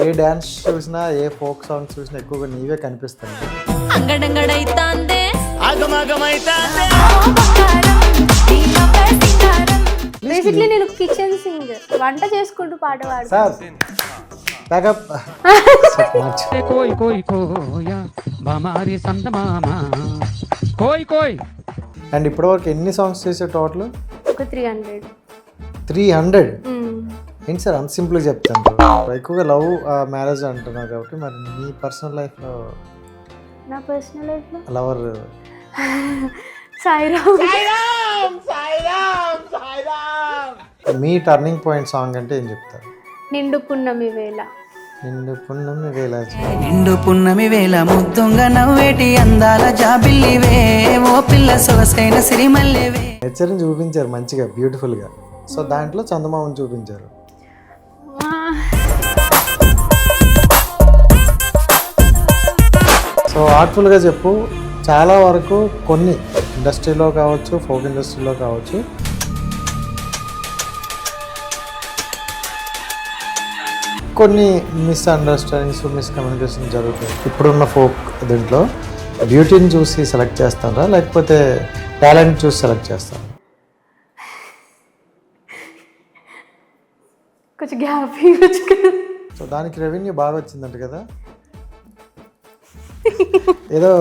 ఏ dance చూసినా a folk songs చూసినా ఎక్కువగా నీవే కనిపిస్తాయి. బేసిక్లీ నేను కిచెన్ సింగర్, వంట చేసుకుంటూ పాట పాడు. సార్ బ్యాకప్ కోయ్ కోయ్ కోయా బామారి సందమామ కోయ్ కోయ్. అండ్ ఇప్పటివరకు ఎన్ని సాంగ్స్ చేసే టోటల్? ఒక 300. 300? ఏంటి సార్ అంత సింపుల్గా చెప్తాను. ఎక్కువగా లవ్ మ్యారేజ్ అంటున్నావు కాబట్టి మరి నీ పర్సనల్ లైఫ్లో? నా పర్సనల్ లైఫ్లో లవర్ సాయిరామ్. మీ టర్నింగ్ పాయింట్ సాంగ్ అంటే ఏం చెప్తారు? నిండు పున్నమి వేళ. నిండు పున్నమి వేళ. నిండు పున్నమి వేళ ముద్దుంగా నవ్వేటి అందాల జాబిల్లివే ఓ పిల్ల సొగసైన సిరిమల్లెవే. నేచర్ని చూపించారు మంచిగా బ్యూటిఫుల్గా. సో దాంట్లో చందమామని చూపించారు. సో ఆర్ట్ఫుల్గా చెప్పు. చాలా వరకు కొన్ని ఇండస్ట్రీలో కావచ్చు, ఫోక్ ఇండస్ట్రీలో కావచ్చు, కొన్ని మిస్అండర్స్టాండింగ్స్, మిస్కమ్యూనికేషన్ జరుగుతాయి. ఇప్పుడున్న ఫోక్ దీంట్లో బ్యూటీని చూసి సెలెక్ట్ చేస్తారా లేకపోతే టాలెంట్ చూసి సెలెక్ట్ చేస్తారా? కొంచెం గ్యాప్ ఇవ్వచ్చు కదా. సో దానికి రెవెన్యూ బాగా వచ్చిందంట కదా. ఏదో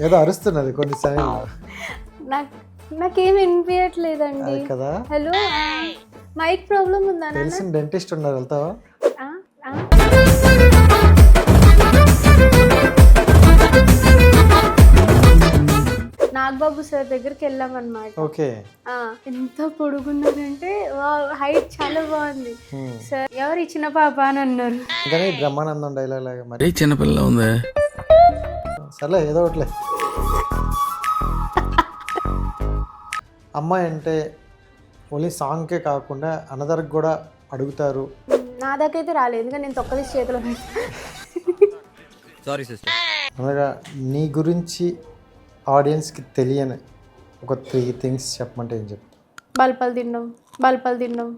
ఏదో అరుస్తున్నది కొన్ని సమయంలో. నాకేం వినిపించట్లేదండి కదా. హలో, మైక్ ప్రాబ్లం ఉందా? తెలిసిన డెంటిస్ట్ ఉన్నారు, వెళ్తావా? నాగబాబు సార్ దగ్గరికి వెళ్ళామన్నమాట. ఓకే. ఎంత పొడుగున్నారంటే హైట్ చాలా బాగుంది. సార్ ఎవరు ఇచ్చిన పాప అని అన్నారు. కానీ బ్రహ్మానందం డైలాగ్ లాగా మరి చిన్నపిల్ల ఉంది. సర్లే ఏదో ఒకట్లే. అమ్మాయి అంటే ఓన్లీ సాంగ్కే కాకుండా అనదర్కి కూడా అడుగుతారు. నా దాకైతే రాలేదు, ఎందుకంటే నేను తొక్కదీసి చేతిలో సారీ సిస్టర్. అనగా నీ గురించి ఆడియన్స్కి తెలియని ఒక 3 థింగ్స్ చెప్పమంటే ఏం చెప్తా? బల్పలు తిన్నాం, బల్పలు తిన్నాం.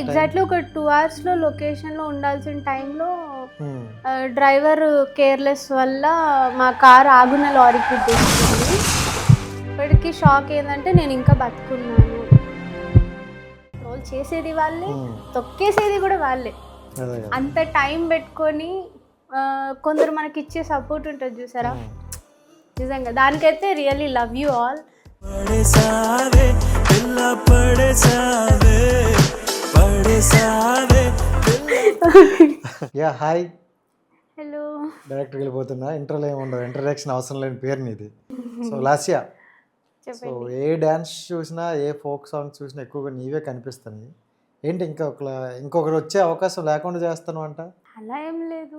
ఎగ్జాక్ట్లీ ఒక 2 అవర్స్లో లొకేషన్లో ఉండాల్సిన టైంలో డ్రైవర్ కేర్లెస్ వల్ల మా కార్ ఆగున్న లారీకి గుద్దేసింది. ఇప్పటికీ షాక్ ఏంటంటే నేను ఇంకా బతుకున్నాను. రోల్ చేసేది వాళ్ళే, తొక్కేసేది కూడా వాళ్ళే. అంత టైం పెట్టుకొని కొందరు మనకి ఇచ్చే సపోర్ట్ ఉంటుంది చూసారా, నిజంగా దానికైతే really love you all. Yeah hi. Hello. డైరెక్ట్గా వెళ్ళిపోతున్నా. ఇంటర్లో ఏముండదు, ఇంట్రడక్షన్ అవసరం లేని పేరు నీది. సో లాస్యా, సో ఏ డ్యాన్స్ చూసినా ఏ ఫోక్ సాంగ్ చూసినా ఎక్కువగా నీవే కనిపిస్తాయి. ఏంటి ఇంకొకరు వచ్చే అవకాశం లేకుండా చేస్తాను అంట? అలా ఏం లేదు,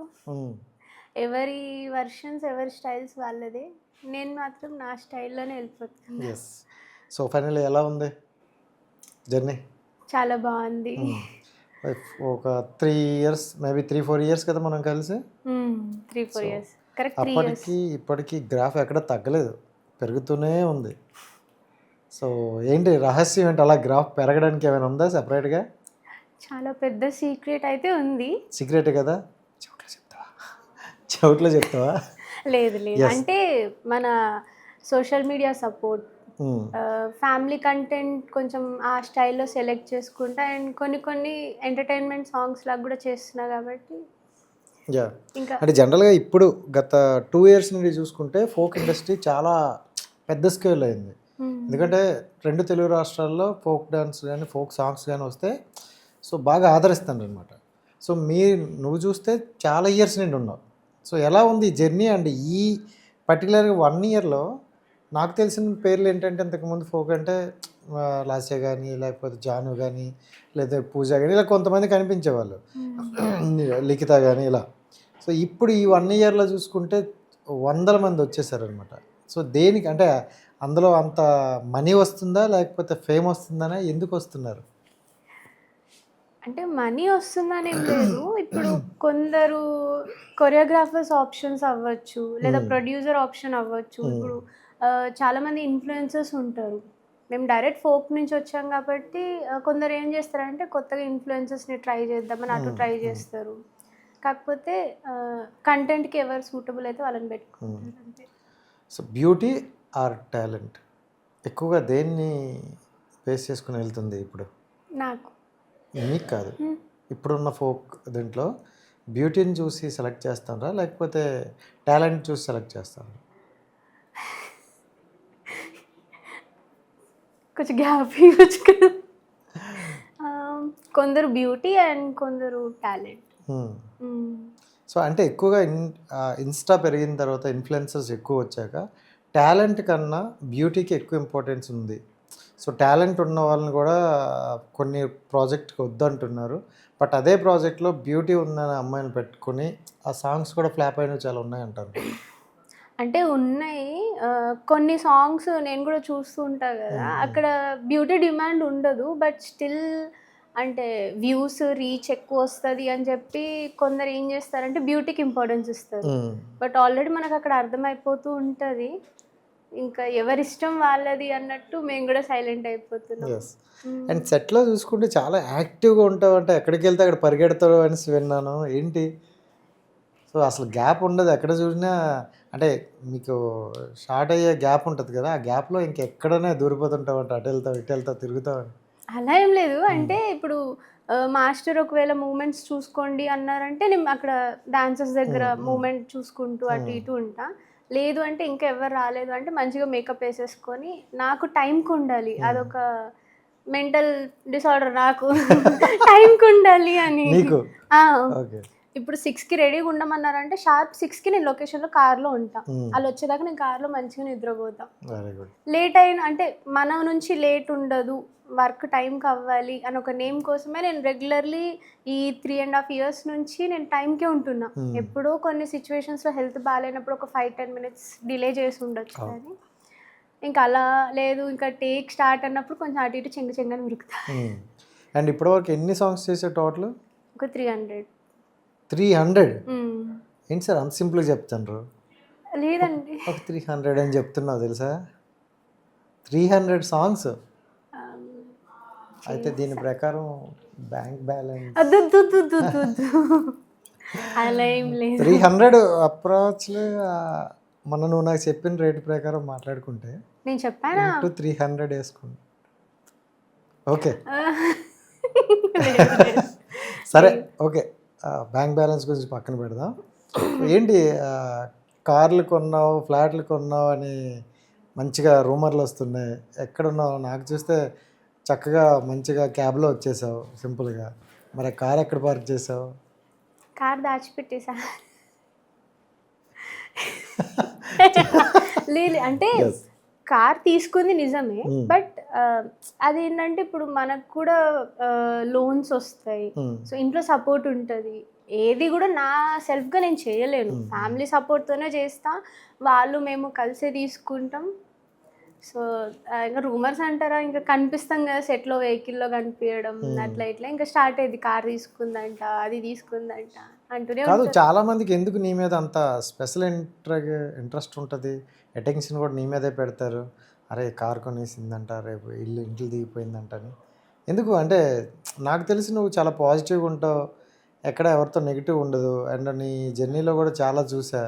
ఎవరి వర్షన్స్ ఎవరి స్టైల్స్ వాళ్ళదే. నేను మాత్రం నా స్టైల్లోనే వెళ్ళిపోతాను. ఎస్. సో ఫైనల్లీ ఎలా ఉంది జర్నీ? చాలా బాగుంది. ఒక 3 ఇయర్స్, మేబీ 3-4 ఇయర్స్ కదా మనం కలిసి. 3-4 ఇయర్స్ కరెక్ట్. అప్పటికి ఇప్పటికీ గ్రాఫ్ ఎక్కడ తగ్గలేదు, పెరుగుతూనే ఉంది. సో ఏంటి రహస్యం ఏంటి అలా గ్రాఫ్ పెరగడానికి? ఏమైనా ఉందా సెపరేట్గా? చాలా పెద్ద సీక్రెట్ అయితే ఉంది. సీక్రెట్ కదా, చౌట్లో చెప్తావా? లేదు లేదు, అంటే మన social media support, family content కొంచెం ఆ స్టైల్లో సెలెక్ట్ చేసుకుంటా, అండ్ కొన్ని ఎంటర్టైన్మెంట్ సాంగ్స్ లాగా కూడా చేస్తున్నా కాబట్టి. యా, అంటే జనరల్గా ఇప్పుడు గత 2 ఇయర్స్ నుండి చూసుకుంటే ఫోక్ ఇండస్ట్రీ చాలా పెద్ద స్కేల్ అయింది. ఎందుకంటే 2 తెలుగు రాష్ట్రాల్లో ఫోక్ డాన్స్ కానీ ఫోక్ సాంగ్స్ కానీ వస్తే సో బాగా ఆదరిస్తాను అనమాట. సో నువ్వు చూస్తే చాలా ఇయర్స్ నుండి ఉన్నావు. సో ఎలా ఉంది ఈ జర్నీ? అండ్ ఈ పర్టికులర్గా 1 ఇయర్లో నాకు తెలిసిన పేర్లు ఏంటంటే, ఇంతకుముందు ఫోక్ అంటే లాస్య కానీ, లేకపోతే జాను కానీ, లేదా పూజ కానీ, ఇలా కొంతమంది కనిపించేవాళ్ళు, లిఖిత కానీ ఇలా. సో ఇప్పుడు ఈ 1 ఇయర్లో చూసుకుంటే 100 మంది వచ్చేసారనమాట. సో దేనికి అంటే అందులో అంత మనీ వస్తుందా లేకపోతే ఫేమ్ వస్తుందనే ఎందుకు వస్తున్నారు? అంటే మనీ వస్తుందని ఏం లేదు. ఇప్పుడు కొందరు కొరియోగ్రాఫర్స్ ఆప్షన్స్ అవ్వచ్చు, లేదా ప్రొడ్యూసర్ ఆప్షన్ అవ్వచ్చు. ఇప్పుడు చాలామంది ఇన్ఫ్లుయెన్సర్స్ ఉంటారు. మేము డైరెక్ట్ ఫోక్ నుంచి వచ్చాం కాబట్టి కొందరు ఏం చేస్తారంటే కొత్తగా ఇన్ఫ్లుయెన్సర్స్ని ట్రై చేద్దామని అటు ట్రై చేస్తారు. కాకపోతే కంటెంట్కి ఎవరు సూటబుల్ అయితే వాళ్ళని పెట్టుకుంటారు అంతే. సో బ్యూటీ ఆర్ టాలెంట్ ఎక్కువగా దేన్ని బేస్ చేసుకుని వెళ్తుంది ఇప్పుడు? నాకు మీకు కాదు, ఇప్పుడున్న ఫోక్ దీంట్లో బ్యూటీని చూసి సెలెక్ట్ చేస్తారా లేకపోతే టాలెంట్ చూసి సెలెక్ట్ చేస్తారా? కొంచెం గ్యాప్ ఇవ్వచ్చు కదా. కొందరు బ్యూటీ అండ్ కొందరు టాలెంట్. సో అంటే ఎక్కువగా ఇన్స్టా పెరిగిన తర్వాత ఇన్ఫ్లుయెన్సర్స్ ఎక్కువ వచ్చాక టాలెంట్ కన్నా బ్యూటీకి ఎక్కువ ఇంపార్టెన్స్ ఉంది. సో టాలెంట్ ఉన్న వాళ్ళని కూడా కొన్ని ప్రాజెక్ట్కి వద్దంటున్నారు. బట్ అదే ప్రాజెక్ట్లో బ్యూటీ ఉందని అమ్మాయిని పెట్టుకుని ఆ సాంగ్స్ కూడా ఫ్లాప్ అయినవి చాలా ఉన్నాయంటారు. అంటే ఉన్నాయి. కొన్ని సాంగ్స్ నేను కూడా చూస్తూ ఉంటా కదా, అక్కడ బ్యూటీ డిమాండ్ ఉండదు, బట్ స్టిల్ అంటే వ్యూస్ రీచ్ ఎక్కువ వస్తుంది అని చెప్పి కొందరు ఏం చేస్తారంటే బ్యూటీకి ఇంపార్టెన్స్ ఇస్తారు. బట్ ఆల్రెడీ మనకు అక్కడ అర్థమైపోతూ ఉంటుంది, ఇంకా ఎవరిష్టం వాళ్ళది అన్నట్టు మేము కూడా సైలెంట్ అయిపోతున్నాం. అండ్ సెట్లో చూసుకుంటే చాలా యాక్టివ్గా ఉంటావు, అంటే ఎక్కడికి వెళ్తే అక్కడ పరిగెడతావు అని విన్నాను. ఏంటి? సో అసలు గ్యాప్ ఉండదు ఎక్కడ చూసినా, అంటే మీకు షార్ట్ అయ్యే గ్యాప్ ఉంటుంది కదా, ఆ గ్యాప్లో ఇంకెక్కడనే దూరిపోతుంటావు అంటే అటు వెళ్తావు ఇటు వెళ్తావు తిరుగుతావు. అలా ఏం లేదు. అంటే ఇప్పుడు మాస్టర్ ఒకవేళ మూమెంట్స్ చూసుకోండి అన్నారంటే నేను అక్కడ డాన్సర్స్ దగ్గర మూమెంట్ చూసుకుంటూ అటు ఇటు ఉంటా. లేదు అంటే ఇంకా ఎవరు రాలేదు అంటే మంచిగా మేకప్ వేసేసుకొని, నాకు టైంకి ఉండాలి, అదొక మెంటల్ డిసార్డర్ నాకు. టైంకి ఉండాలి అని. ఇప్పుడు 6కి రెడీగా ఉండమన్నారంటే షార్ప్ 6కి నేను లొకేషన్లో కార్లో ఉంటా. వాళ్ళు వచ్చేదాకా నేను కార్లో మంచిగా నిద్రపోతా. లేట్ అయిన అంటే మన నుంచి లేట్ ఉండదు, వర్క్ టైంకి అవ్వాలి అని ఒక నేమ్ కోసమే నేను రెగ్యులర్లీ ఈ 3.5 years నుంచి నేను టైంకే ఉంటున్నా. ఎప్పుడో కొన్ని సిచ్యువేషన్స్లో హెల్త్ బాగాలేనప్పుడు ఒక 5-10 minutes డిలే చేసి ఉండొచ్చు, కానీ ఇంకా అలా లేదు, ఇంకా టేక్ స్టార్ట్ అన్నప్పుడు కొంచెం అటు ఇటు చెంగని ఉరుకుతా. అండ్ ఇప్పటివరకు ఎన్ని సాంగ్స్ చేసే టోటల్? ఒక 300. 300? ఏంటి సార్ అంత సింపుల్గా చెప్తాను? లేదండి, ఒక 300 అని చెప్తున్నావు తెలుసా? 300 సాంగ్స్ అయితే దీని ప్రకారం బ్యాంక్ బ్యాలెన్స్ అలా ఏం లేదు. 300 అప్రాచ్లీ మన నువ్వు నాకు చెప్పిన రేటు ప్రకారం మాట్లాడుకుంటే నేను చెప్పానా 300 వేసుకోండి. ఓకే సరే ఓకే, బ్యాంక్ బ్యాలెన్స్ గురించి పక్కన పెడదాం. ఏంటి కార్లు కొన్నావు ఫ్లాట్లు కొన్నావు అని మంచిగా రూమర్లు వస్తున్నాయి, ఎక్కడున్నావు? నాకు చూస్తే చక్కగా మంచిగా క్యాబ్లో వచ్చేసావు సింపుల్గా, మరి కార్ ఎక్కడ పార్క్ చేసావు? కార్ దాచిపెట్టేసా. లేదు అంటే కార్ తీసుకుంది నిజమే, బట్ అదేంటంటే ఇప్పుడు మనకు కూడా లోన్స్ వస్తాయి, సో ఇంట్లో సపోర్ట్ ఉంటుంది. ఏది కూడా నా సెల్ఫ్గా నేను చేయలేను, ఫ్యామిలీ సపోర్ట్తోనే చేస్తా, వాళ్ళు మేము కలిసే తీసుకుంటాం. సో ఇంకా రూమర్స్ అంటారా, ఇంకా కనిపిస్తాం కదా సెట్లో వెహికల్లో కనిపించడం అట్లా ఇట్లా ఇంకా స్టార్ట్ అయ్యింది. కార్ తీసుకుందంట, అది తీసుకుందంట అంటూనే కాదు. చాలా మందికి ఎందుకు నీ మీద అంత స్పెషల్ ఇంట్రెస్ట్ ఉంటుంది, అటెన్షన్ కూడా నీ మీదే పెడతారు. అరే కార్ కొనేసిందంట, రేపు ఇంట్లో దిగిపోయిందంట అని. ఎందుకు అంటే నాకు తెలిసి నువ్వు చాలా పాజిటివ్గా ఉంటావు, ఎక్కడ ఎవరితో నెగిటివ్ ఉండదు. అండ్ నీ జర్నీలో కూడా చాలా చూసా,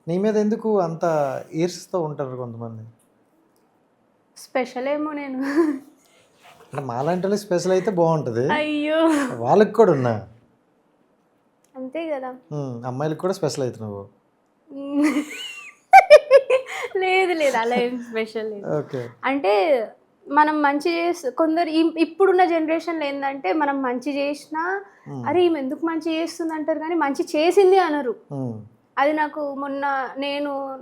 నీ మీద ఎందుకు అంత ఈర్ష్తో ఉంటారు కొంతమంది? స్పెషల్ ఏమో నేను, అంటే మాలాంటి స్పెషల్ అయితే బాగుంటుంది, అయ్యో వాళ్ళకి కూడా ఉన్నా అంతే కదా. అమ్మాయిలకు కూడా స్పెషల్ అవుతున్నావు. లేదు లేదు అలా ఏం స్పెషల్ లేదు. ఓకే, అంటే మనం మంచి కొందరు ఇప్పుడున్న జనరేషన్లో ఏంటంటే మనం మంచి చేసినా అరే ఈమె ఎందుకు మంచి చేస్తుంది అంటారు, కానీ మంచి చేసింది అనరు. అది నాకు మొన్న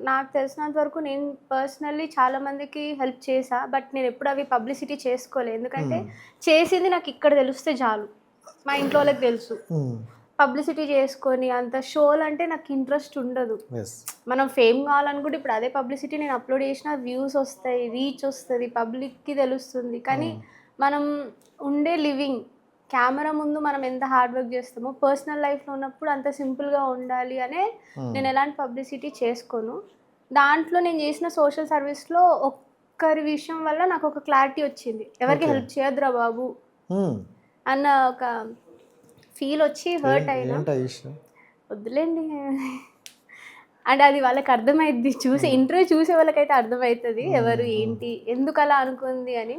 నాకు తెలిసినంత వరకు నేను పర్సనల్లీ చాలా మందికి హెల్ప్ చేశా, బట్ నేను ఎప్పుడు అవి పబ్లిసిటీ చేసుకోలేదు. ఎందుకంటే చేసింది నాకు ఇక్కడ తెలిస్తే చాలు, మా ఇంట్లో వాళ్ళకి తెలుసు. పబ్లిసిటీ చేసుకొని అంత షోలు అంటే నాకు ఇంట్రెస్ట్ ఉండదు. మనం ఫేమ్ కావాలనుకుంటే ఇప్పుడు అదే పబ్లిసిటీ నేను అప్లోడ్ చేసిన వ్యూస్ వస్తాయి, రీచ్ వస్తుంది, పబ్లిక్కి తెలుస్తుంది. కానీ మనం ఉండే లివింగ్ కెమెరా ముందు మనం ఎంత హార్డ్ వర్క్ చేస్తామో పర్సనల్ లైఫ్లో ఉన్నప్పుడు అంత సింపుల్గా ఉండాలి అనే నేను ఎలాంటి పబ్లిసిటీ చేసుకోను. దాంట్లో నేను చేసిన సోషల్ సర్వీస్లో ఒక్కరి విషయం వల్ల నాకు ఒక క్లారిటీ వచ్చింది, ఎవరికి హెల్ప్ చేయొద్దురా బాబు అన్న ఒక ఫీల్ వచ్చి హర్ట్ అయినా. ఏంటి ఆ ఇష్యూ? వద్దులేండి, అండ్ అది వాళ్ళకి అర్థమైద్ది, చూసే ఇంటర్వ్యూ చూసే వాళ్ళకైతే అర్థమవుతుంది ఎవరు ఏంటి ఎందుకు అలా అనుకుంది అని.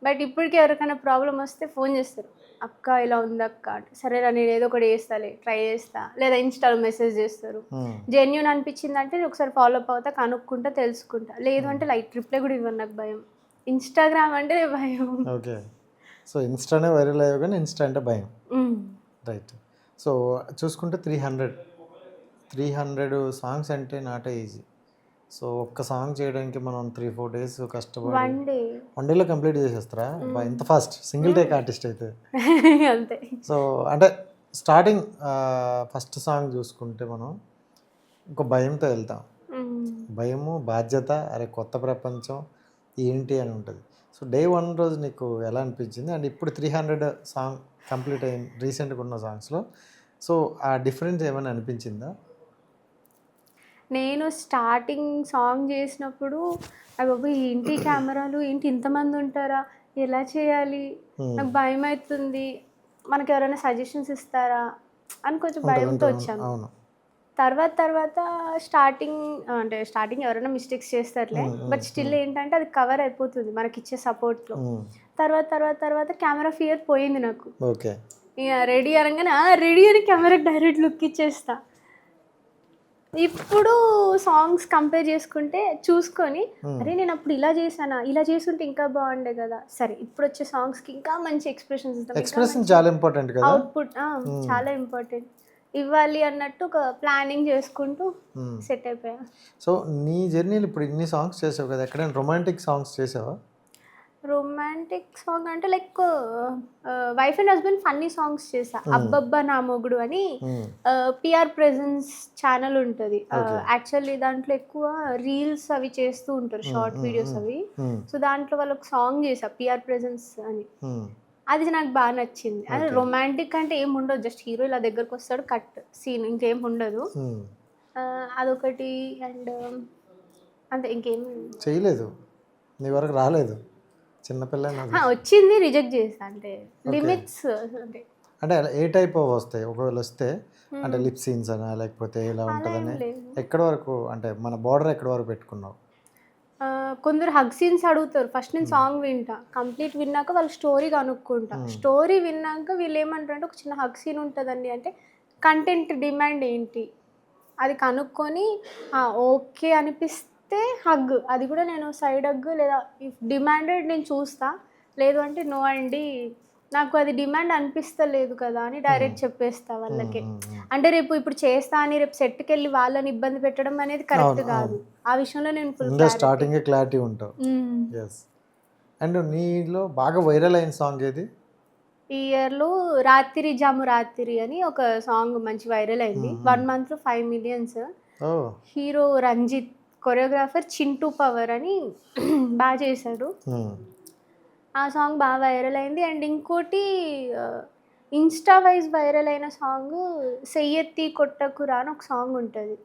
బట్ ఇప్పటికీ ఎవరికైనా ప్రాబ్లం వస్తే ఫోన్ చేస్తారు, అక్క ఇలా ఉంది అక్క అంటే, సరేరా నేను ఏదో ఒకటి చేస్తాలే, ట్రై చేస్తా, లేదా ఇన్స్టాలో మెసేజ్ చేస్తారు. జెన్యూన్ అనిపించింది అంటే నేను ఒకసారి ఫాలో అప్ అవుతా, కనుక్కుంటా, తెలుసుకుంటా. లేదు అంటే లైట్ రిప్లై కూడా ఇవ్వను, నాకు భయం. ఇన్స్టాగ్రామ్ అంటే భయం. ఓకే, సో ఇన్స్టానే వైరల్ అయ్యావు కానీ ఇన్స్టా అంటే భయం, రైట్. సో చూసుకుంటే 300 సాంగ్స్ అంటే నాట్ ఈజీ. సో ఒక్క సాంగ్ చేయడానికి మనం 3-4 days కష్టపడి వన్ డేలో కంప్లీట్ చేసేస్తారా? ఎంత ఫాస్ట్, సింగిల్ టేక్ ఆర్టిస్ట్ అయితే. అంతే. సో అంటే స్టార్టింగ్ ఫస్ట్ సాంగ్ చూసుకుంటే మనం ఒక భయంతో వెళ్తాం, భయము, బాధ్యత, అరే కొత్త ప్రపంచం ఏంటి అని ఉంటుంది. సో డే 1 రోజు నీకు ఎలా అనిపించింది? అండ్ ఇప్పుడు 300 సాంగ్ కంప్లీట్ అయింది రీసెంట్గా ఉన్న సాంగ్స్లో. సో ఆ డిఫరెన్స్ ఏమైనా అనిపించిందా? నేను స్టార్టింగ్ సాంగ్ చేసినప్పుడు బాబు ఏంటి కెమెరాలు, ఏంటి ఇంతమంది ఉంటారా, ఎలా చేయాలి, నాకు భయం అవుతుంది, మనకు ఎవరైనా సజెషన్స్ ఇస్తారా అని కొంచెం భయంతో వచ్చాను. తర్వాత స్టార్టింగ్ ఎవరైనా మిస్టేక్స్ చేస్తారులే, బట్ స్టిల్ ఏంటంటే అది కవర్ అయిపోతుంది మనకి ఇచ్చే సపోర్ట్లో. తర్వాత కెమెరా ఫియర్ పోయింది నాకు. ఓకే, ఇక రెడీ అనగానే రెడీ అని కెమెరాకి డైరెక్ట్ లుక్ ఇచ్చేస్తా. ఇప్పుడు సాంగ్స్ కంపేర్ చేసుకుంటే చూసుకొని, అరే నేను అప్పుడు ఇలా చేశానా, ఇలా చేసుంటే ఇంకా బాగుండే కదా, సరే ఇప్పుడు వచ్చే సాంగ్స్కి ఇంకా మంచి ఎక్స్ప్రెషన్స్ ఇద్దాం, ఎక్స్ప్రెషన్ చాలా ఇంపార్టెంట్ కదా, అవుట్పుట్ చాలా ఇంపార్టెంట్ ఇవ్వాలి అన్నట్టు ఒక ప్లానింగ్ చేసుకుంటూ సెట్ అయిపోయా. సో నీ జర్నీలో ఇప్పుడు ఇన్ని సాంగ్స్ చేసావు కదా, ఎక్కడైనా రొమాంటిక్ సాంగ్స్ చేసావా? రొమాంటిక్ సాంగ్ అంటే like wife and husband funny songs చేసా. అబ్బబ్బా నా మొగుడు అని పిఆర్ ప్రెజెన్స్ ఛానల్ ఉంటుంది. యాక్చువల్లీ దాంట్లో ఎక్కువ రీల్స్ అవి చేస్తూ ఉంటారు, షార్ట్ వీడియోస్ అవి. సో దాంట్లో వాళ్ళకి సాంగ్ చేసా పిఆర్ ప్రెజెన్స్ అని. అది నాకు బాగా నచ్చింది. అది రొమాంటిక్ అంటే ఏం ఉండదు, జస్ట్ హీరో ఇలా దగ్గరకు వస్తాడు, కట్ సీన్, ఇంకేం ఉండదు. అదొకటి. అండ్ అంతే, ఇంకేం చేయలేదు. నీ వరకు రాలేదు? చిన్నపిల్ల వచ్చింది, రిజెక్ట్ చేసా. అంటే లిమిట్స్ అంటే ఏ టైప్ వస్తాయి ఒకవేళ వస్తే? అంటే లిప్ సీన్స్ అనా, లేకపోతే ఇలా ఉంటుందని? ఎక్కడి వరకు అంటే మన బార్డర్ ఎక్కడి వరకు పెట్టుకున్నావు? కొందరు హగ్ సీన్స్ అడుగుతారు. ఫస్ట్ నేను సాంగ్ వింటా, కంప్లీట్ విన్నాక వాళ్ళ స్టోరీ కనుక్కుంటా. స్టోరీ విన్నాక వీళ్ళు ఏమంటారంటే ఒక చిన్న హగ్ సీన్ ఉంటుందండి అంటే, కంటెంట్ డిమాండ్ ఏంటి అది కనుక్కొని ఓకే అనిపిస్తే హగ్, అది కూడా నేను సైడ్ హగ్ లేదా ఇఫ్ డిమాండెడ్ నేను చూస్తా, లేదు అంటే నో అండి నాకు అది డిమాండ్ అనిపిస్తలేదు కదా అని డైరెక్ట్ చెప్పేస్తా వాళ్ళకి. అంటే రేపు ఇప్పుడు చేస్తా అని రేపు సెట్కి వెళ్ళి వాళ్ళని ఇబ్బంది పెట్టడం అనేది కరెక్ట్ కాదు. ఆ విషయంలో నేను స్టార్టింగ్ క్లారిటీ ఉంటావు. అండ్ నీలో బాగా వైరల్ అయిన సాంగ్ ఏది? ఈ ఇయర్లో రాత్రి జాము రాత్రి అని ఒక సాంగ్ మంచి వైరల్ అయింది. 1 monthలో 5 million. Hero Ranjith, choreographer Chintu power అని బాగా చేశాడు. ఆ సాంగ్ బాగా వైరల్ అయింది. అండ్ ఇంకోటి ఇన్స్టా వైజ్ వైరల్ అయిన సాంగ్ సెయ్యెత్తి కొట్టకురా అని ఒక సాంగ్ ఉంటుంది.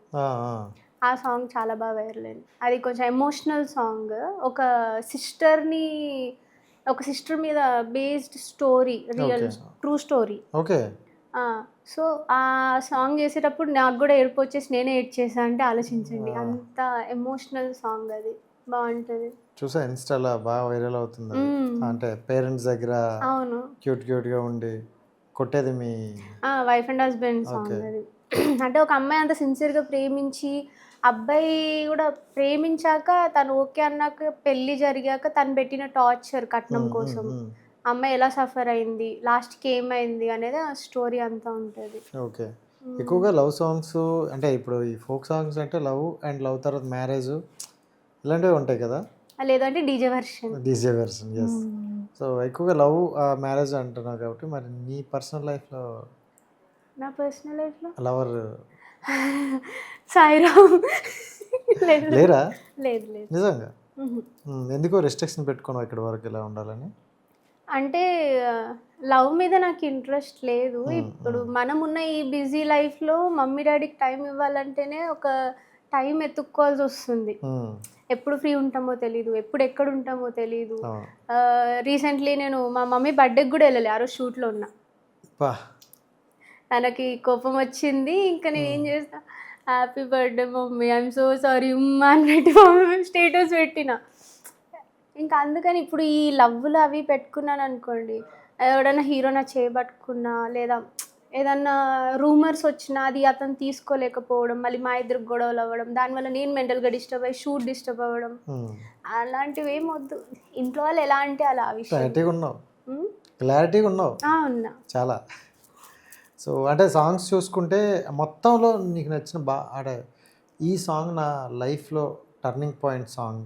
ఆ సాంగ్ చాలా బాగా వైరల్ అయింది. అది కొంచెం ఎమోషనల్ సాంగ్, ఒక సిస్టర్ మీద based story, real true story. So ఆ సాంగ్ చేసేటప్పుడు నాకు కూడా ఏడుపు వచ్చేసి నేనే ఏడ్ చేసా అంటే ఆలోచించండి, అంత ఎమోషనల్ సాంగ్, అది బాగుంటుంది. చూసా ఇన్స్టాలో బాగా వైరల్ అవుతుంది. అంటే పేరెంట్స్ దగ్గర అవును క్యూట్ గా ఉండి కొట్టేది మీ వైఫ్ అండ్ హస్బెండ్ సాంగ్ అది. అంటే ఒక అమ్మాయి అంత సిన్సియర్గా ప్రేమించి, అబ్బాయి కూడా ప్రేమించాక తను ఓకే అన్నాక పెళ్ళి జరిగాక తను పెట్టిన టార్చర్ కట్నం కోసం అమ్మాయి ఎలా సఫర్ అయింది, లాస్ట్కి ఏమైంది అనేది ఆ స్టోరీ అంతా ఉంటుంది. ఓకే, ఎక్కువగా లవ్ సాంగ్స్ అంటే ఇప్పుడు ఈ ఫోక్ సాంగ్స్ అంటే లవ్ అండ్ లవ్ తర్వాత మ్యారేజ్ ఇలాంటివి ఉంటాయి కదా, లేదంటే డీజే వెర్షన్. ఎస్. సో ఎక్కువగా లవ్ మ్యారేజ్ అంటున్నావు కాబట్టి, మరి నీ పర్సనల్ లైఫ్లో? నా పర్సనల్ లైఫ్లో లవర్ సాయిరామ్ లేరా? లేదు. నిజంగా? ఎందుకో రెస్ట్రిక్షన్ పెట్టుకున్నావు ఇక్కడ వరకు ఇలా ఉండాలని? అంటే లవ్ మీద నాకు ఇంట్రెస్ట్ లేదు. ఇప్పుడు మనం ఉన్న ఈ బిజీ లైఫ్లో మమ్మీ డాడీకి టైం ఇవ్వాలంటేనే ఒక టైం ఎత్తుక్కోవాల్సి వస్తుంది. ఎప్పుడు ఫ్రీ ఉంటామో తెలీదు, ఎప్పుడు ఎక్కడ ఉంటామో తెలీదు. రీసెంట్లీ నేను మా మమ్మీ బర్త్డేకి కూడా వెళ్ళాలి, ఆ రోజు షూట్లో ఉన్నా. తనకి కోపం వచ్చింది, ఇంకా నేను ఏం చేస్తా, happy birthday mummy, I'm so sorry అని పెట్టి మమ్మీ స్టేటస్ పెట్టిన. ఇంకా అందుకని ఇప్పుడు ఈ లవ్వులు అవి పెట్టుకున్నాను అనుకోండి, ఎవడన్నా హీరో నా చేయబట్టుకున్నా లేదా ఏదన్నా రూమర్స్ వచ్చినా అది అతను తీసుకోలేకపోవడం, మళ్ళీ మా ఇద్దరికి గొడవలు అవ్వడం, దానివల్ల నేను మెంటల్గా డిస్టర్బ్ అయ్యి షూట్ డిస్టర్బ్ అవ్వడం, అలాంటివి ఏం వద్దు. ఇంట్లో వాళ్ళు ఎలా అంటే అలా ఆ విషయం. క్లారిటీగా ఉన్నావు ఉన్నా చాలా. సో అంటే సాంగ్స్ చూసుకుంటే మొత్తంలో నీకు నచ్చిన అంటే ఈ సాంగ్ నా లైఫ్లో టర్నింగ్ పాయింట్ సాంగ్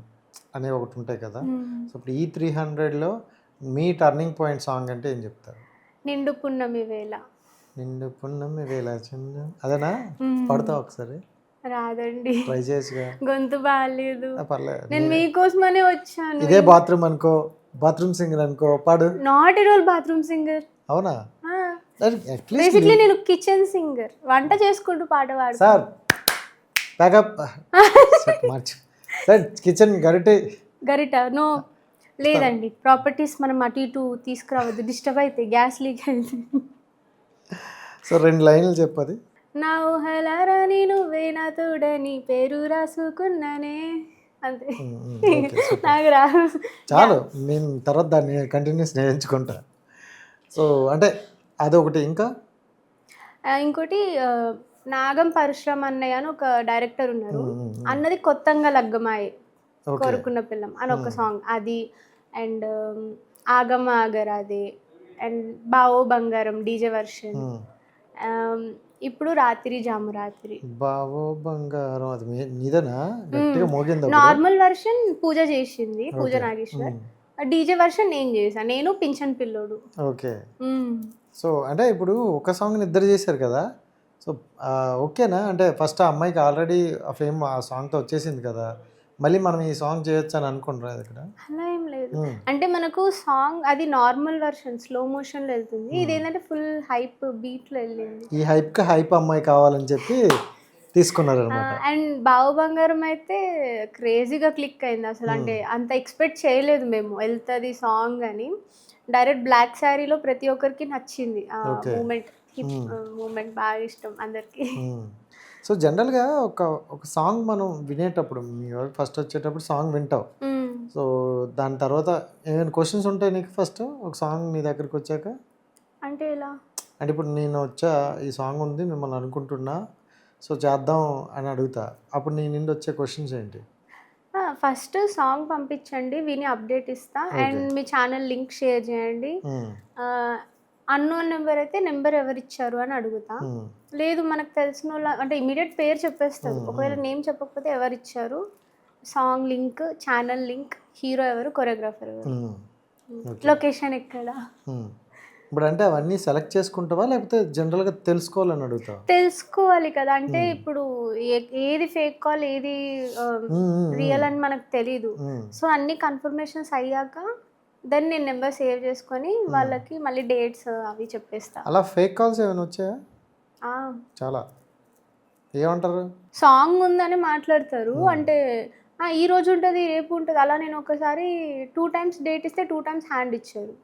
అనే ఒకటి ఉంటాయి కదా. సో ఇప్పుడు ఈ 300లో మీ టర్నింగ్ పాయింట్ సాంగ్ అంటే ఏం చెప్తారు? నిండు పున్నమి వేళ. నిండు పున్నమి వేళ చిన్న అదేనా? పడతావు ఒకసారి? రాదండి, ట్రై చేయొచ్చుగా. గొంతు బాగాలేదు, పర్లేదు, నేను మీకోసమనే వచ్చాను. ఇదే బాత్రూమ్ అనుకో, బాత్రూమ్ సింగర్ అనుకో, పాడు. Not at all bathroom singer. అవునా? బేసిక్లీ నేను కిచెన్ సింగర్, వంట చేసుకుంటూ పాట పాడు. సార్ ప్యాకప్ మార్చు సార్. కిచెన్ గరిట నో లేదండి, ప్రాపర్టీస్ మనం అటు ఇటు తీసుకురావద్దు, డిస్టర్బ్ అవుతాయి, గ్యాస్ లీక్ అవుతుంది. సో 2 లైన్లు చెప్పది. నా ఊహలారాని నువ్వే నా తోడని పేరు రాసుకున్నానే, అంతే. నాకు రా చాలు, నేను తర్వాత దాన్ని కంటిన్యూస్ నేర్చుకుంటా. సో అంటే అదొకటి. ఇంకా ఇంకోటి నాగం పరశురామ్ అన్నయ్య అని ఒక డైరెక్టర్ ఉన్నారు, అన్నది కొత్తగా లగ్గమాయి కోరుకున్న పిల్లం అని ఒక సాంగ్, అది. అండ్ ఆగమ ఆగరాదే, అండ్ బావో బంగారం డీజే వర్షన్, ఇప్పుడు రాత్రి జాము రాత్రి. బావో బంగారం అది నీదేనా? గట్టిగా మోగింది. నార్మల్ వర్షన్ పూజ చేసింది, పూజ నాగేశ్వర్. డీజే వర్షన్ నేను చేశాను, నేను పింఛన్ పిల్లోడు. ఓకే. సో అంటే ఇప్పుడు ఒక సాంగ్ని ఇద్దరు చేశారు కదా. సో ఓకేనా? అంటే ఫస్ట్ ఆ అమ్మాయికి ఆల్రెడీ ఆ ఫేమ్ ఆ సాంగ్తో వచ్చేసింది కదా, మళ్ళీ మనం ఈ సాంగ్ చేయొచ్చు అని అనుకుంటారా ఇక్కడ? అలా ఏం లేదు, అంటే మనకు సాంగ్ అది నార్మల్ వర్షన్ స్లో మోషన్లో వెళ్తుంది, ఇదేంటంటే ఫుల్ హైప్ బీట్లో వెళ్ళింది. ఈ హైప్కి హైప్ అమ్మాయి కావాలని చెప్పి తీసుకున్నారు అనమాట. అండ్ బావు బంగారం అయితే క్రేజీగా క్లిక్ అయింది అసలు, అంటే అంత ఎక్స్పెక్ట్ చేయలేదు మేము వెళ్తుంది సాంగ్ అని. డైరెక్ట్ బ్లాక్ శారీలో ప్రతి ఒక్కరికి నచ్చింది ఆ మూమెంట్, మూమెంట్ బాగా ఇష్టం అందరికి. సో జనరల్గా ఒక సాంగ్ మనం వినేటప్పుడు మీ ఫస్ట్ వచ్చేటప్పుడు సాంగ్ వింటావు. సో దాని తర్వాత ఏమైనా క్వశ్చన్స్ ఉంటాయి నీకు ఫస్ట్ ఒక సాంగ్ నీ దగ్గరికి వచ్చాక? అంటే ఎలా అంటే ఇప్పుడు నేను వచ్చా, ఈ సాంగ్ ఉంది మిమ్మల్ని అనుకుంటున్నా, సో చేద్దాం అని అడుగుతా, అప్పుడు నీ నుండి వచ్చే క్వశ్చన్స్ ఏంటి? ఫస్ట్ సాంగ్ పంపించండి, విని అప్డేట్ ఇస్తా, and me channel link share చేయండి. అన్నోన్ నెంబర్ అయితే నెంబర్ ఎవరు ఇచ్చారు అని అడుగుతా, లేదు మనకు తెలిసిన వాళ్ళ అంటే ఇమీడియట్ పేరు చెప్పేస్తారు, ఒకవేళ నేమ్ చెప్పకపోతే ఎవరు ఇచ్చారు, song link, channel link, hero ఎవరు, కొరియోగ్రాఫర్ ఎవరు, లొకేషన్ ఎక్కడ. ఇప్పుడు అంటే అవన్నీ సెలెక్ట్ చేసుకుంటావా లేకపోతే జనరల్గా తెలుసుకోవాలని అడుగుతావా? తెలుసుకోవాలి కదా, అంటే ఇప్పుడు ఏది ఫేక్ కాల్ ఏది రియల్ అని మనకు తెలీదు. సో అన్ని కన్ఫర్మేషన్స్ అయ్యాక దెన్ నేను నెంబర్ సేవ్ చేసుకొని వాళ్ళకి మళ్ళీ డేట్స్ అవి చెప్పేస్తా. అలా ఫేక్ కాల్స్ ఏమైనా వచ్చాయా? చాలా. ఏమంటారు? సాంగ్ ఉందని మాట్లాడతారు, అంటే ఈ రోజు ఉంటుంది రేపు ఉంటుంది అలా. నేను ఒకసారి 2 times డేట్ ఇస్తే 2 times హ్యాండ్ ఇచ్చారు.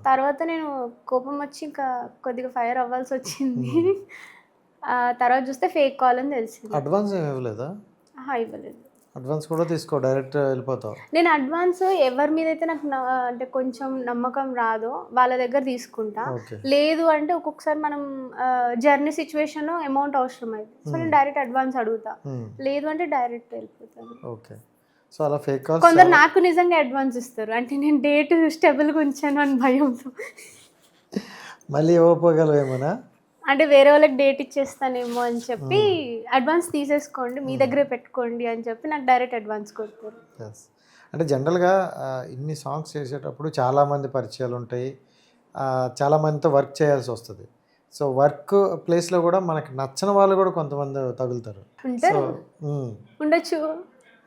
తర్వాత నేను కోపం వచ్చి ఇంకా కొద్దిగా ఫైర్ అవ్వాల్సి వచ్చింది. తర్వాత చూస్తే ఫేక్ కాల్ అని తెలిసింది. అడ్వాన్స్ ఏమి ఇవ్వలేదా? ఇవ్వలేదు. అడ్వాన్స్ కూడా తీసుకో, డైరెక్ట్ వెళ్ళిపోతావు. నేను అడ్వాన్స్ ఎవరి మీద అయితే నాకు అంటే కొంచెం నమ్మకం రాదో వాళ్ళ దగ్గర తీసుకుంటా. లేదు అంటే ఒక్కొక్కసారి మనం జర్నీ సిచ్యువేషన్లో అమౌంట్ అవసరం అవుతుంది, సో నేను డైరెక్ట్ అడ్వాన్స్ అడుగుతా, లేదు అంటే డైరెక్ట్ వెళ్ళిపోతాను. ఓకే. సో అలా ఫేక్ కాల్స్ కొందరు నాకు నిజంగా అడ్వాన్స్ ఇస్తారు, అంటే నేను డేట్ స్టెబుల్గా ఉంచాను అని భయంతో. మళ్ళీ ఇవ్వకపోగలవేమోనా? అంటే వేరే వాళ్ళకి డేట్ ఇచ్చేస్తానేమో అని చెప్పి అడ్వాన్స్ తీసేసుకోండి మీ దగ్గరే పెట్టుకోండి అని చెప్పి నాకు డైరెక్ట్ అడ్వాన్స్ కొడతారు. అంటే జనరల్గా ఇన్ని సాంగ్స్ చేసేటప్పుడు చాలామంది పరిచయాలు ఉంటాయి, చాలామందితో వర్క్ చేయాల్సి వస్తుంది. సో వర్క్ ప్లేస్లో కూడా మనకి నచ్చిన వాళ్ళు కూడా కొంతమంది తగులుతారు. సో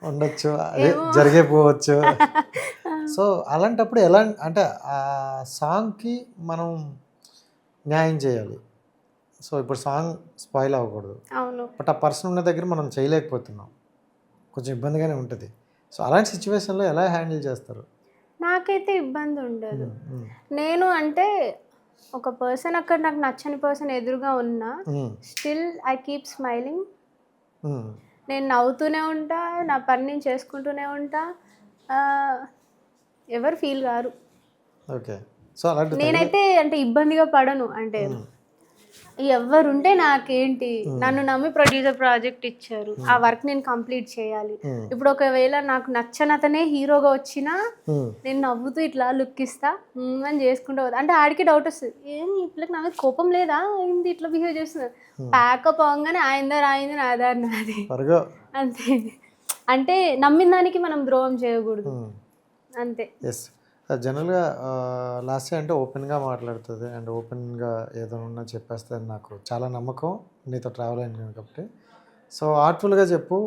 ఉండొచ్చు, అదే జరిగిపోవచ్చు. సో అలాంటప్పుడు ఎలా అంటే ఆ సాంగ్కి మనం న్యాయం చేయాలి, సో ఇప్పుడు సాంగ్ స్పాయిల్ అవ్వకూడదు, అవును. బట్ ఆ పర్సన్ ఉన్న దగ్గర మనం చేయలేకపోతున్నాం, కొంచెం ఇబ్బందిగానే ఉంటుంది. సో అలాంటి సిచ్యువేషన్లో ఎలా హ్యాండిల్ చేస్తారు? నాకైతే ఇబ్బంది ఉండదు. మ్మ్. నేను అంటే ఒక పర్సన్ అక్కడ నాకు నచ్చని పర్సన్ ఎదురుగా ఉన్నా మ్మ్. Still I keep smiling. మ్మ్. నేను నవ్వుతూనే ఉంటా, నా పని నేను చేసుకుంటూనే ఉంటా. ఎవరు ఫీల్ కారు. ఓకే. సో అలాంటి నేనైతే అంటే ఇబ్బందిగా పడను. అంటే ఎవరుంటే నాకేంటి, నన్ను నమ్మి ప్రొడ్యూసర్ ప్రాజెక్ట్ ఇచ్చారు, ఆ వర్క్ నేను కంప్లీట్ చేయాలి. ఇప్పుడు ఒకవేళ నాకు నచ్చనతనే హీరోగా వచ్చినా నేను నవ్వుతూ ఇట్లా లుక్ ఇస్తా అని చేసుకుంటూ పోతా. అంటే ఆడికి డౌట్ వస్తుంది, ఏం ఈ పిల్లకి నా మీద కోపం లేదా, ఏంది ఇట్లా బిహేవ్ చేస్తుంది. ప్యాకప్ అవగానే ఆయింది నాదా నాది అంతే. అంటే నమ్మిన దానికి మనం ద్రోహం చేయకూడదు అంతే. ఎస్, జనరల్గా లాస్ట్ అంటే ఓపెన్గా మాట్లాడుతుంది అండ్ ఓపెన్గా ఏదైనా చెప్పేస్తుంది, నాకు చాలా నమ్మకం నీతో ట్రావెల్ అయింది కాబట్టి. సో ఆర్ట్ఫుల్గా చెప్పు.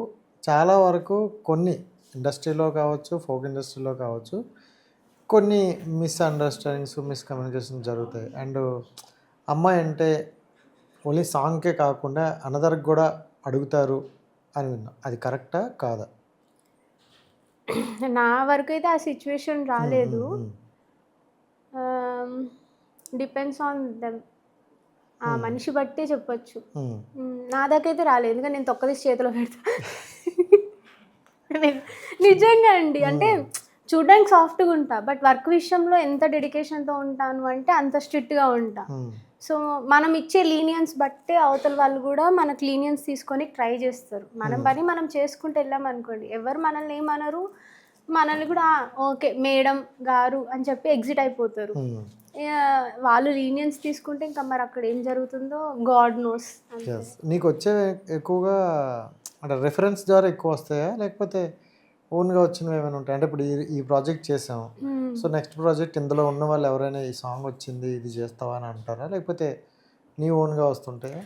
చాలా వరకు కొన్ని ఇండస్ట్రీలో కావచ్చు, ఫోక్ ఇండస్ట్రీలో కావచ్చు, కొన్ని మిస్అండర్స్టాండింగ్స్, మిస్కమ్యూనికేషన్ జరుగుతాయి. అండ్ అమ్మాయి అంటే ఓన్లీ సాంగ్కే కాకుండా అనదర్కి కూడా అడుగుతారు అని విన్నా, అది కరెక్టా కాదా? నా వరకు అయితే ఆ సిచ్యువేషన్ రాలేదు. డిపెండ్స్ ఆన్ దెమ్, ఆ మనిషి బట్టే చెప్పొచ్చు. నా దాకైతే రాలేదు, ఎందుకంటే నేను తొక్కదీసి చేతిలో పెడతా. నిజంగా అండి, అంటే చూడడానికి సాఫ్ట్గా ఉంటా, బట్ వర్క్ విషయంలో ఎంత డెడికేషన్తో ఉంటాను అంటే అంత స్ట్రిక్ట్గా ఉంటా. సో మనం ఇచ్చే లీనియన్స్ బట్టే అవతల వాళ్ళు కూడా మనకు లీనియన్స్ తీసుకొని ట్రై చేస్తారు. మన పని మనం చేసుకుంటూ వెళ్ళామనుకోండి, ఎవరు మనల్ని ఏమనరు, మనల్ని కూడా ఓకే మేడం గారు అని చెప్పి ఎగ్జిట్ అయిపోతారు. వాళ్ళు లీనియన్స్ తీసుకుంటే ఇంకా మరి అక్కడ ఏం జరుగుతుందో గాడ్ నోస్. నీకు వచ్చే ఎక్కువగా అంటే రెఫరెన్స్ ద్వారా ఎక్కువ వస్తాయా, లేకపోతే ఓన్గా వచ్చినవి ఏమైనా ఉంటాయి? అంటే ఇప్పుడు ఈ ప్రాజెక్ట్ చేసాం, సో నెక్స్ట్ ప్రాజెక్ట్ ఇందులో ఉన్న వాళ్ళు ఎవరైనా ఈ సాంగ్ వచ్చింది ఇది చేస్తావా అని అంటారా, లేకపోతే నీ ఓన్గా వస్తుంటాయా?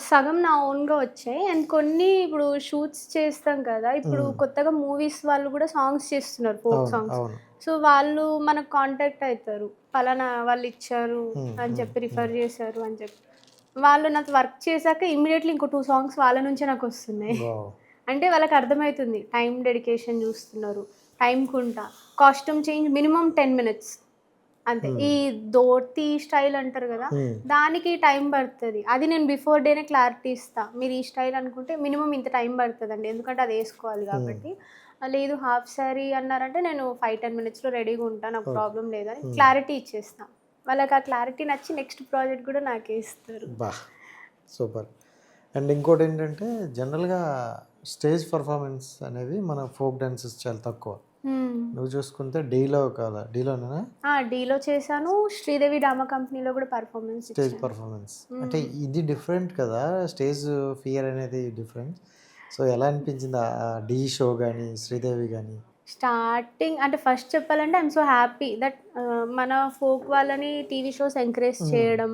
సగం నా ఓన్గా వచ్చాయి, అండ్ కొన్ని ఇప్పుడు షూట్స్ చేస్తాం కదా, ఇప్పుడు కొత్తగా మూవీస్ వాళ్ళు కూడా సాంగ్స్ చేస్తున్నారు, ఫోక్ సాంగ్స్. సో వాళ్ళు మనకు కాంటాక్ట్ అవుతారు, పలానా వాళ్ళు ఇచ్చారు అని చెప్పి, రిఫర్ చేశారు అని చెప్పి. వాళ్ళు నాకు వర్క్ చేశాక ఇమ్మీడియట్లీ ఇంకో 2 సాంగ్స్ వాళ్ళ నుంచే నాకు వస్తున్నాయి. అంటే వాళ్ళకి అర్థమవుతుంది టైం డెడికేషన్ చూస్తున్నారు, టైంకి ఉంటా. కాస్ట్యూమ్ చేంజ్ మినిమం 10 minutes అంతే. ఈ ధోతి స్టైల్ అంటారు కదా, దానికి టైం పడుతుంది. అది నేను బిఫోర్ డేనే క్లారిటీ ఇస్తా, మీరు ఈ స్టైల్ అనుకుంటే మినిమం ఇంత టైం పడుతుంది అండి, ఎందుకంటే అది వేసుకోవాలి కాబట్టి. లేదు హాఫ్ శారీ అన్నారంటే నేను 5-10 minutesలో రెడీగా ఉంటాను, నాకు ప్రాబ్లం లేదని క్లారిటీ ఇచ్చేస్తాను. వాళ్ళకి ఆ క్లారిటీ నచ్చి నెక్స్ట్ ప్రాజెక్ట్ కూడా నాకే ఇస్తారు. బా సూపర్. అండ్ ఇంకోటి ఏంటంటే జనరల్గా స్టేజ్ పర్ఫార్మెన్స్ అనేవి మన ఫోక్ డాన్సెస్ చాలా తక్కువ. నువ్వు చూసుకుంటే డీలోనేనా? డీలో చేశాను, శ్రీదేవి డ్రామా కంపెనీలో కూడా పర్ఫార్మెన్స్, స్టేజ్ పర్ఫార్మెన్స్. అంటే ఇది డిఫరెంట్ కదా, స్టేజ్ ఫియర్ అనేది డిఫరెంట్. సో ఎలా అనిపించింది ఆ డీ షో కానీ శ్రీదేవి కానీ? స్టార్టింగ్ అంటే ఫస్ట్ చెప్పాలంటే ఐఎమ్ సో హ్యాపీ దట్ మన ఫోక్ వాళ్ళని టీవీ షోస్ ఎంకరేజ్ చేయడం.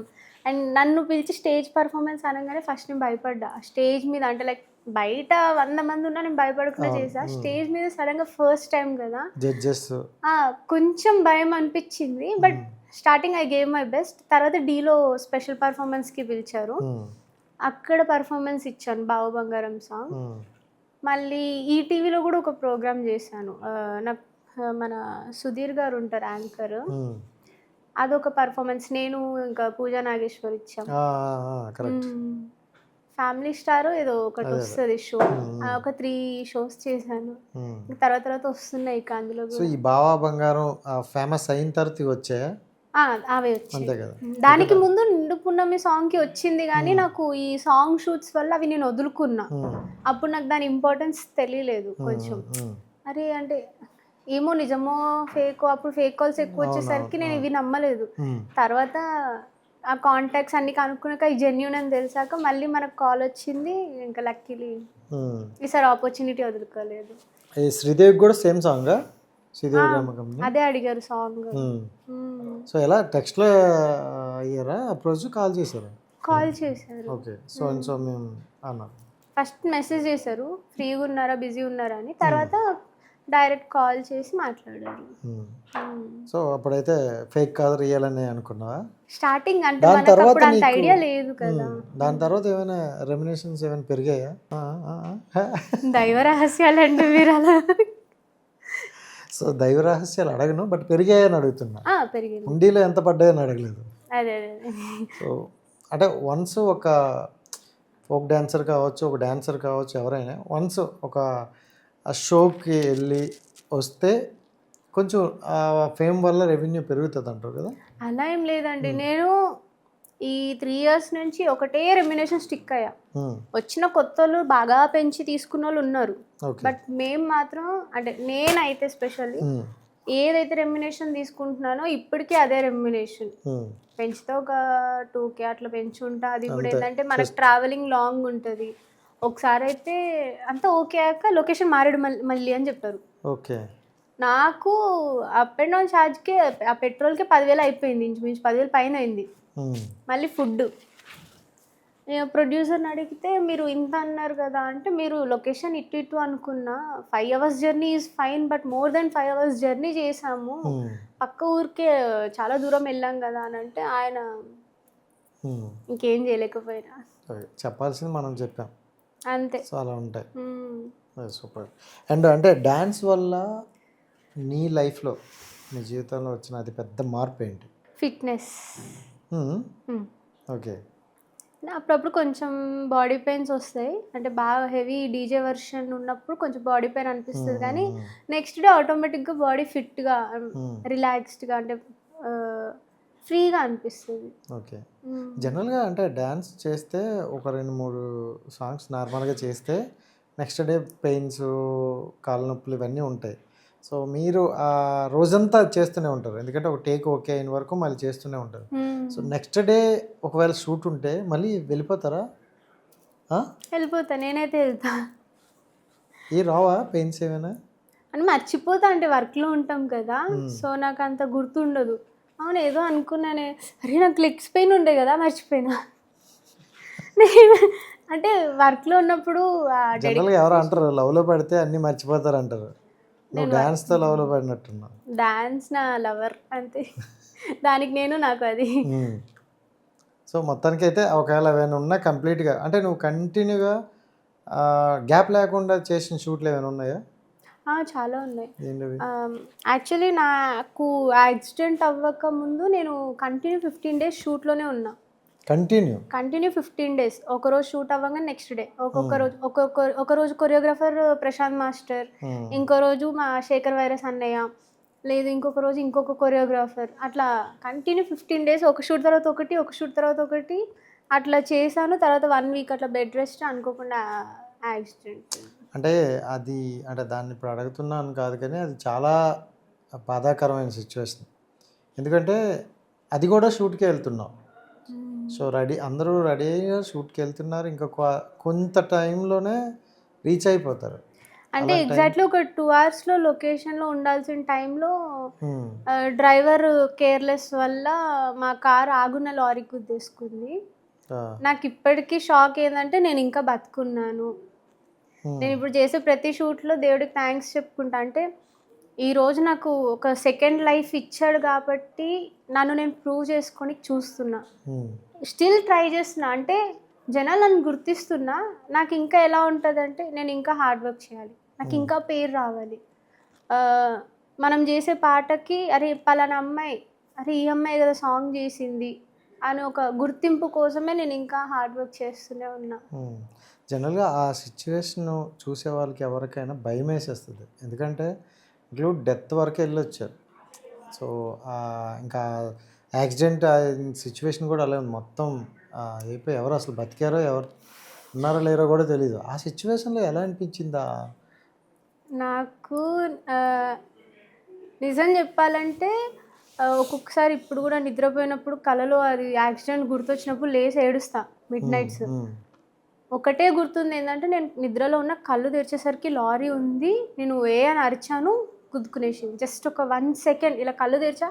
అండ్ నన్ను పిలిచి స్టేజ్ పర్ఫార్మెన్స్ అనగానే ఫస్ట్ నేను భయపడ్డా. స్టేజ్ మీద అంటే లైక్ బయట 100 మంది ఉన్నా నేను భయపడకుండా చేసా, స్టేజ్ మీద సడన్గా ఫస్ట్ టైం కదా, జడ్జెస్ కొంచెం భయం అనిపించింది. But starting I gave my best. తర్వాత డీలో స్పెషల్ పర్ఫార్మెన్స్కి పిలిచారు, అక్కడ పర్ఫార్మెన్స్ ఇచ్చాను, బావ బంగారం సాంగ్. మళ్ళీ ఈటీవీలో కూడా ఒక ప్రోగ్రామ్ చేశాను, నాకు మన సుధీర్ గారు ఉంటారు యాంకర్, అదొక పర్ఫార్మెన్స్ నేను ఇంకా పూజా నాగేశ్వర్ ఇచ్చాం. ఫ్యామిలీ స్టార్ ఏదో ఒకటి వస్తుంది షో, ఒక 3 shows చేశాను. తర్వాత వస్తున్నాయి ఇక అందులో. సో ఈ బావా బంగారం ఫేమస్ అయిన తర్వాత వచ్చాయా? అవే వచ్చాయి. దానికి ముందు నిండు పున్నమి సాంగ్కి వచ్చింది, కానీ నాకు ఈ సాంగ్ షూట్స్ వల్ల అవి నేను వదులుకున్నా. అప్పుడు నాకు దాని ఇంపార్టెన్స్ తెలియలేదు కొంచెం. అరే అంటే ఏమో నిజమో ఫేకో, అప్పుడు ఫేక్ కాల్స్ ఎక్కువ వచ్చేసరికి నేను ఇవి నమ్మలేదు. తర్వాత ఆ కాంటాక్ట్స్ అన్ని కనుక్కున్నాక ఈ జెన్యూన్ అని తెలిసాక మళ్ళీ మనకు కాల్ వచ్చింది, ఇంకా లక్కీలీ ఈసారి ఆపర్చునిటీ వదులుకోలేదు. శ్రీదేవి కూడా సేమ్ సాంగ్, అదే అడిగారు సాంగ్. సో ఎలా టెక్స్ట్లో అయ్యారా, అప్రోచ్ కాల్ చేశారు? కాల్ చేశారు. ఓకే. సో సో మేము అన్నారు, ఫస్ట్ మెసేజ్ చేశారు ఫ్రీగా ఉన్నారా బిజీ ఉన్నారా అని, తర్వాత డైరెక్ట్ కాల్ చేసి మాట్లాడారు. సో అప్పుడైతే ఫేక్ కాదు రియల్ అని అనుకున్నావా? స్టార్టింగ్ అంటే దాని మనకు తర్వాత అప్పుడు అంత నీకు- ఐడియా లేదు కదా. దాని తర్వాత ఏమైనా రెమ్యునేషన్స్ ఏమైనా పెరిగాయా? దైవ రహస్యాలు అంటే మీరు అలా సో దైవ రహస్యాలు అడగను, బట్ పెరిగాయని అడుగుతున్నా. పెరిగింది. హుండీలో ఎంత పడ్డాయని అడగలేదు. అదే సో అంటే వన్స్ ఒక ఫోక్ డాన్సర్ కావచ్చు, ఒక డాన్సర్ కావచ్చు, ఎవరైనా వన్స్ ఒక ఆ షోకి వెళ్ళి వస్తే కొంచెం ఆ ఫేమ్ వల్ల రెవెన్యూ పెరుగుతుంది అంటారు కదా? అలా ఏం లేదండి. నేను ఈ 3 years నుంచి ఒకటే రెమ్యునేషన్ స్టిక్ అయ్యా. వచ్చిన కొత్తలు బాగా పెంచి తీసుకున్న వాళ్ళు ఉన్నారు, బట్ మేము మాత్రం అంటే నేనైతే స్పెషల్లీ ఏదైతే రెమ్యునేషన్ తీసుకుంటున్నానో ఇప్పటికీ అదే రెమ్యునేషన్. పెంచితే ఒక 2K అట్లా పెంచుంటా. అది కూడా ఏంటంటే మనకు ట్రావెలింగ్ లాంగ్ ఉంటుంది. ఒకసారి అయితే అంతా ఓకే అయ్యాక లొకేషన్ మారాడు మళ్ళీ అని చెప్పారు. ఓకే. నాకు అప్ అండ్ డౌన్ ఛార్జ్కి ఆ పెట్రోల్కి 10,000 అయిపోయింది, ఇంచుమించు 10,000 పైన అయింది. మళ్ళీ ఫుడ్ ప్రొడ్యూసర్ని అడిగితే మీరు ఇంత అన్నారు కదా అంటే, మీరు లొకేషన్ ఇటు అనుకున్నా 5 hours journey is fine, but more than 5 hours journey చేసాము, పక్క ఊరికే చాలా దూరం వెళ్ళాం కదా అని అంటే ఆయన ఇంకేం చేయలేకపోయినా. చెప్పాల్సింది మనం చెప్పాం అంతే. సో అలా ఉంటాయి. సూపర్. అండ్ అంటే డ్యాన్స్ వల్ల నీ లైఫ్లో, నీ జీవితంలో వచ్చిన అతి పెద్ద మార్పు ఏంటి? ఫిట్నెస్. ఓకే. అప్పుడప్పుడు కొంచెం బాడీ పెయిన్స్ వస్తాయి, అంటే బాగా హెవీ డీజే వర్షన్ ఉన్నప్పుడు కొంచెం బాడీ పెయిన్ అనిపిస్తుంది, కానీ నెక్స్ట్ డే ఆటోమేటిక్గా బాడీ ఫిట్గా రిలాక్స్డ్గా అంటే ఫ్రీగా అనిపిస్తుంది. ఓకే. జనరల్గా అంటే డ్యాన్స్ చేస్తే ఒక 2-3 సాంగ్స్ నార్మల్గా చేస్తే నెక్స్ట్ డే పెయిన్స్, కాళ్ళ నొప్పులు ఇవన్నీ ఉంటాయి. సో మీరు ఆ రోజంతా చేస్తూనే ఉంటారు, ఎందుకంటే ఒక టేక్ ఓకే అయిన వరకు మళ్ళీ చేస్తూనే ఉంటారు. సో నెక్స్ట్ డే ఒకవేళ షూట్ ఉంటే మళ్ళీ వెళ్ళిపోతారా? వెళ్ళిపోతా, నేనైతే వెళ్తా. ఏ రావా పెయిన్స్ ఏమైనా? అని మర్చిపోతా, అంటే వర్క్లో ఉంటాం కదా, సో నాకు అంత గుర్తుండదు. అవును ఏదో అనుకున్నానే, అరే నాకు లెగ్స్ పెయిన్ ఉండే కదా మర్చిపోయినా. అంటే వర్క్లో ఉన్నప్పుడు జనరల్గా ఎవరు అంటారు లవ్లో పడితే అన్నీ మర్చిపోతారు అంటారు. నువ్వు డాన్స్తో లవ్లో పడినట్టున్నావు. డాన్స్ నా లవర్ అంతే, దానికి నేను నాకు అది. సో మొత్తానికైతే ఒకవేళ ఏమైనా ఉన్నా కంప్లీట్గా అంటే నువ్వు కంటిన్యూగా గ్యాప్ లేకుండా చేసిన షూట్లు ఏమైనా ఉన్నాయా? చాలా ఉన్నాయి. ఏంటవి? యాక్చువల్లీ నాకు యాక్సిడెంట్ అవ్వక ముందు నేను కంటిన్యూ 15 days షూట్లోనే ఉన్నా. Continue 15 days. ఒకరోజు షూట్ అవ్వగానే నెక్స్ట్ డే ఒక రోజు కొరియోగ్రాఫర్ ప్రశాంత్ మాస్టర్, ఇంకో రోజు మా శేఖర్ వైరస్ అన్నయ్య, లేదు ఇంకొక రోజు ఇంకొక కొరియోగ్రాఫర్, అట్లా కంటిన్యూ 15 days ఒక షూట్ తర్వాత ఒకటి, ఒక షూట్ తర్వాత ఒకటి అట్లా చేశాను. తర్వాత 1 week అట్లా బెడ్ రెస్ట్, అనుకోకుండా యాక్సిడెంట్. అంటే అది అంటే దాన్ని ఇప్పుడు అడుగుతున్నాను కాదు, కానీ అది చాలా బాధాకరమైన సిచ్యువేషన్. ఎందుకంటే అది కూడా షూట్కి వెళ్తున్నావు, సో అందరూ రెడీ అయ్యి షూట్కి వెళ్తున్నారు, ఇంకా కొంత టైంలోనే రీచ్ అయిపోతారు. అంటే ఎగ్జాక్ట్లీ ఒక 2 hours లొకేషన్లో ఉండాల్సిన టైంలో డ్రైవర్ కేర్లెస్ వల్ల మా కార్ ఆగున్న లారీ గుద్దేసుకుంది. నాకు ఇప్పటికీ షాక్ ఏంటంటే నేను ఇంకా బతుకున్నాను. నేను ఇప్పుడు చేసే ప్రతి షూట్లో దేవుడికి థ్యాంక్స్ చెప్పుకుంటా. అంటే ఈరోజు నాకు ఒక సెకండ్ లైఫ్ ఇచ్చాడు కాబట్టి నన్ను నేను ప్రూవ్ చేసుకొని చూస్తున్నా, స్టిల్ ట్రై చేస్తున్నా. అంటే జనాలు నన్ను గుర్తిస్తున్నా. నాకు ఇంకా ఎలా ఉంటుంది అంటే నేను ఇంకా హార్డ్ వర్క్ చేయాలి, నాకు ఇంకా పేరు రావాలి. మనం చేసే పాటకి అరే పలానా అమ్మాయి, అరే ఈ అమ్మాయి కదా సాంగ్ చేసింది అని ఒక గుర్తింపు కోసమే నేను ఇంకా హార్డ్ వర్క్ చేస్తూనే ఉన్నా. జనరల్గా ఆ సిచ్యువేషన్ చూసే వాళ్ళకి ఎవరికైనా భయం వేసేస్తుంది, ఎందుకంటే ఇంక్లూడ్ డెత్ వరకు వెళ్ళొచ్చారు. సో ఇంకా యాక్సిడెంట్ సిచ్యువేషన్ కూడా అలా మొత్తం అయిపోయి ఎవరు అసలు బతికారో ఎవరు ఉన్నారో లేరో కూడా తెలీదు. ఆ సిచ్యువేషన్లో ఎలా అనిపించిందా? నాకు నిజం చెప్పాలంటే ఒక్కొక్కసారి ఇప్పుడు కూడా నిద్రపోయినప్పుడు కలలో అది యాక్సిడెంట్ గుర్తొచ్చినప్పుడు లేసి ఏడుస్తా మిడ్ నైట్స్. ఒకటే గుర్తుంది ఏంటంటే నేను నిద్రలో ఉన్న కళ్ళు తెరిచేసరికి లారీ ఉంది, నేను అని అరిచాను, గుద్దుకునేసింది. జస్ట్ ఒక 1 second ఇలా కళ్ళు తెరిచా,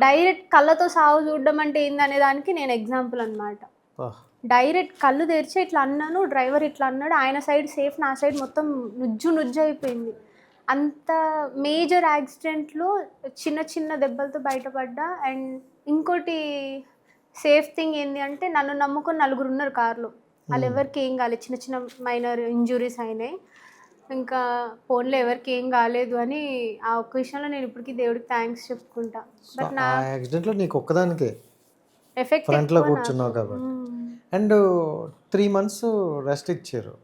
డైరెక్ట్ కళ్ళతో సాగు చూడడం అంటే ఏందనే దానికి నేను ఎగ్జాంపుల్ అనమాట. డైరెక్ట్ కళ్ళు తెరిచి ఇట్లా అన్నాను, డ్రైవర్ ఇట్లా అన్నాడు, ఆయన సైడ్ సేఫ్, నా సైడ్ మొత్తం నుజ్జు అయిపోయింది. అంత మేజర్ యాక్సిడెంట్లో చిన్న చిన్న దెబ్బలతో బయటపడ్డా. అండ్ ఇంకోటి సేఫ్ థింగ్ ఏంటి అంటే నన్ను నమ్ముకొని 4 ఉన్నారు కార్లో. వాళ్ళు ఎవరికి ఏం కాలేదు, చిన్న చిన్న మైనర్ ఇంజురీస్ అయినాయి. ఇంకా ఫోన్లో ఎవరికి ఏం కాలేదు అని ఆ ఒక్క విషయంలో నేను ఇప్పటికీ దేవుడికి థ్యాంక్స్ చెప్పుకుంటా. బట్ నా యాక్సిడెంట్లో నీకు ఒక్కదానికే ఎఫెక్ట్ ఫ్రంట్లో కూర్చున్నావు కాబట్టి. అండ్ 3 months రెస్ట్ ఇచ్చారు,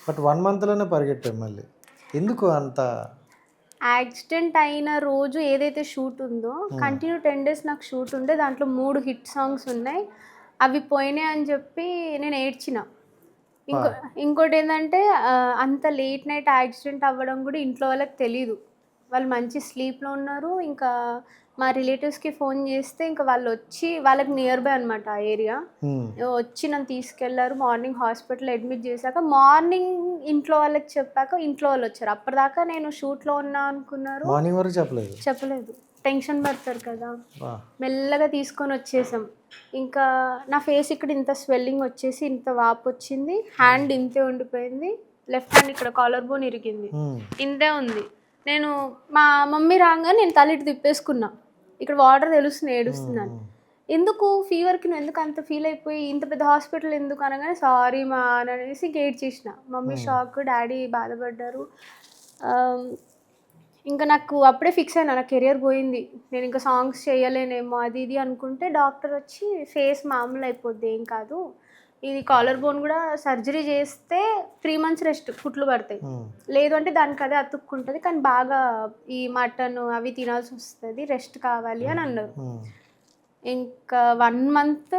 బట్ 1 monthలోనే పరిగెట్టావు మళ్ళీ. ఎందుకు అంత? యాక్సిడెంట్ అయిన రోజు ఏదైతే షూట్ ఉందో కంటిన్యూ 10 days నాకు షూట్ ఉండే. దాంట్లో 3 హిట్ సాంగ్స్ ఉన్నాయి, అవి పోయినాయి అని చెప్పి నేను ఏడ్చిన. ఇంకోటి ఏంటంటే అంత లేట్ నైట్ యాక్సిడెంట్ అవ్వడం కూడా ఇంట్లో వాళ్ళకి తెలీదు. వాళ్ళు మంచి స్లీప్లో ఉన్నారు. ఇంకా మా రిలేటివ్స్కి ఫోన్ చేస్తే ఇంకా వాళ్ళు వచ్చి, వాళ్ళకి నియర్ బై అనమాట ఆ ఏరియా, వచ్చి నన్ను తీసుకెళ్లారు. మార్నింగ్ హాస్పిటల్ అడ్మిట్ చేశాక మార్నింగ్ ఇంట్లో వాళ్ళకి చెప్పాక ఇంట్లో వాళ్ళు వచ్చారు. అప్పటిదాకా నేను షూట్లో ఉన్నా అనుకున్నారు. మార్నింగ్ వరకు చెప్పలేదు. టెన్షన్ పడతారు కదా. మెల్లగా తీసుకొని వచ్చేసాం. ఇంకా నా ఫేస్ ఇక్కడ ఇంత స్వెల్లింగ్ వచ్చేసి ఇంత వాపు వచ్చింది, హ్యాండ్ ఇంతే ఉండిపోయింది, లెఫ్ట్ హ్యాండ్ ఇక్కడ కాలర్ బోన్ ఇరిగింది, ఇంతే ఉంది. నేను మా మమ్మీ రాగానే నేను తలెట్టు తిప్పేసుకున్నా, ఇక్కడ వాటర్ తెలుస్తుంది, ఏడుస్తున్నాను. ఎందుకు ఫీవర్కి నువ్వు ఎందుకు అంత ఫీల్ అయిపోయి ఇంత పెద్ద హాస్పిటల్ ఎందుకు అనగానే సారీ మా అనేసి గేట్ చేసిన. మమ్మీ షాక్, డాడీ బాధపడ్డారు. ఇంకా నాకు అప్పుడే ఫిక్స్ అయినా నా కెరియర్ పోయింది, నేను ఇంకా సాంగ్స్ చేయలేనేమో అది ఇది అనుకుంటే డాక్టర్ వచ్చి ఫేస్ మామూలు అయిపోద్ది, ఏం కాదు, ఇది కాలర్ బోన్ కూడా సర్జరీ చేస్తే 3 months రెస్ట్, కుట్లు పడతాయి, లేదు అంటే దానికి అదే అతుక్కుంటుంది, కానీ బాగా ఈ మటన్ అవి తినాల్సి వస్తుంది, రెస్ట్ కావాలి అని అన్నారు. ఇంకా 1 month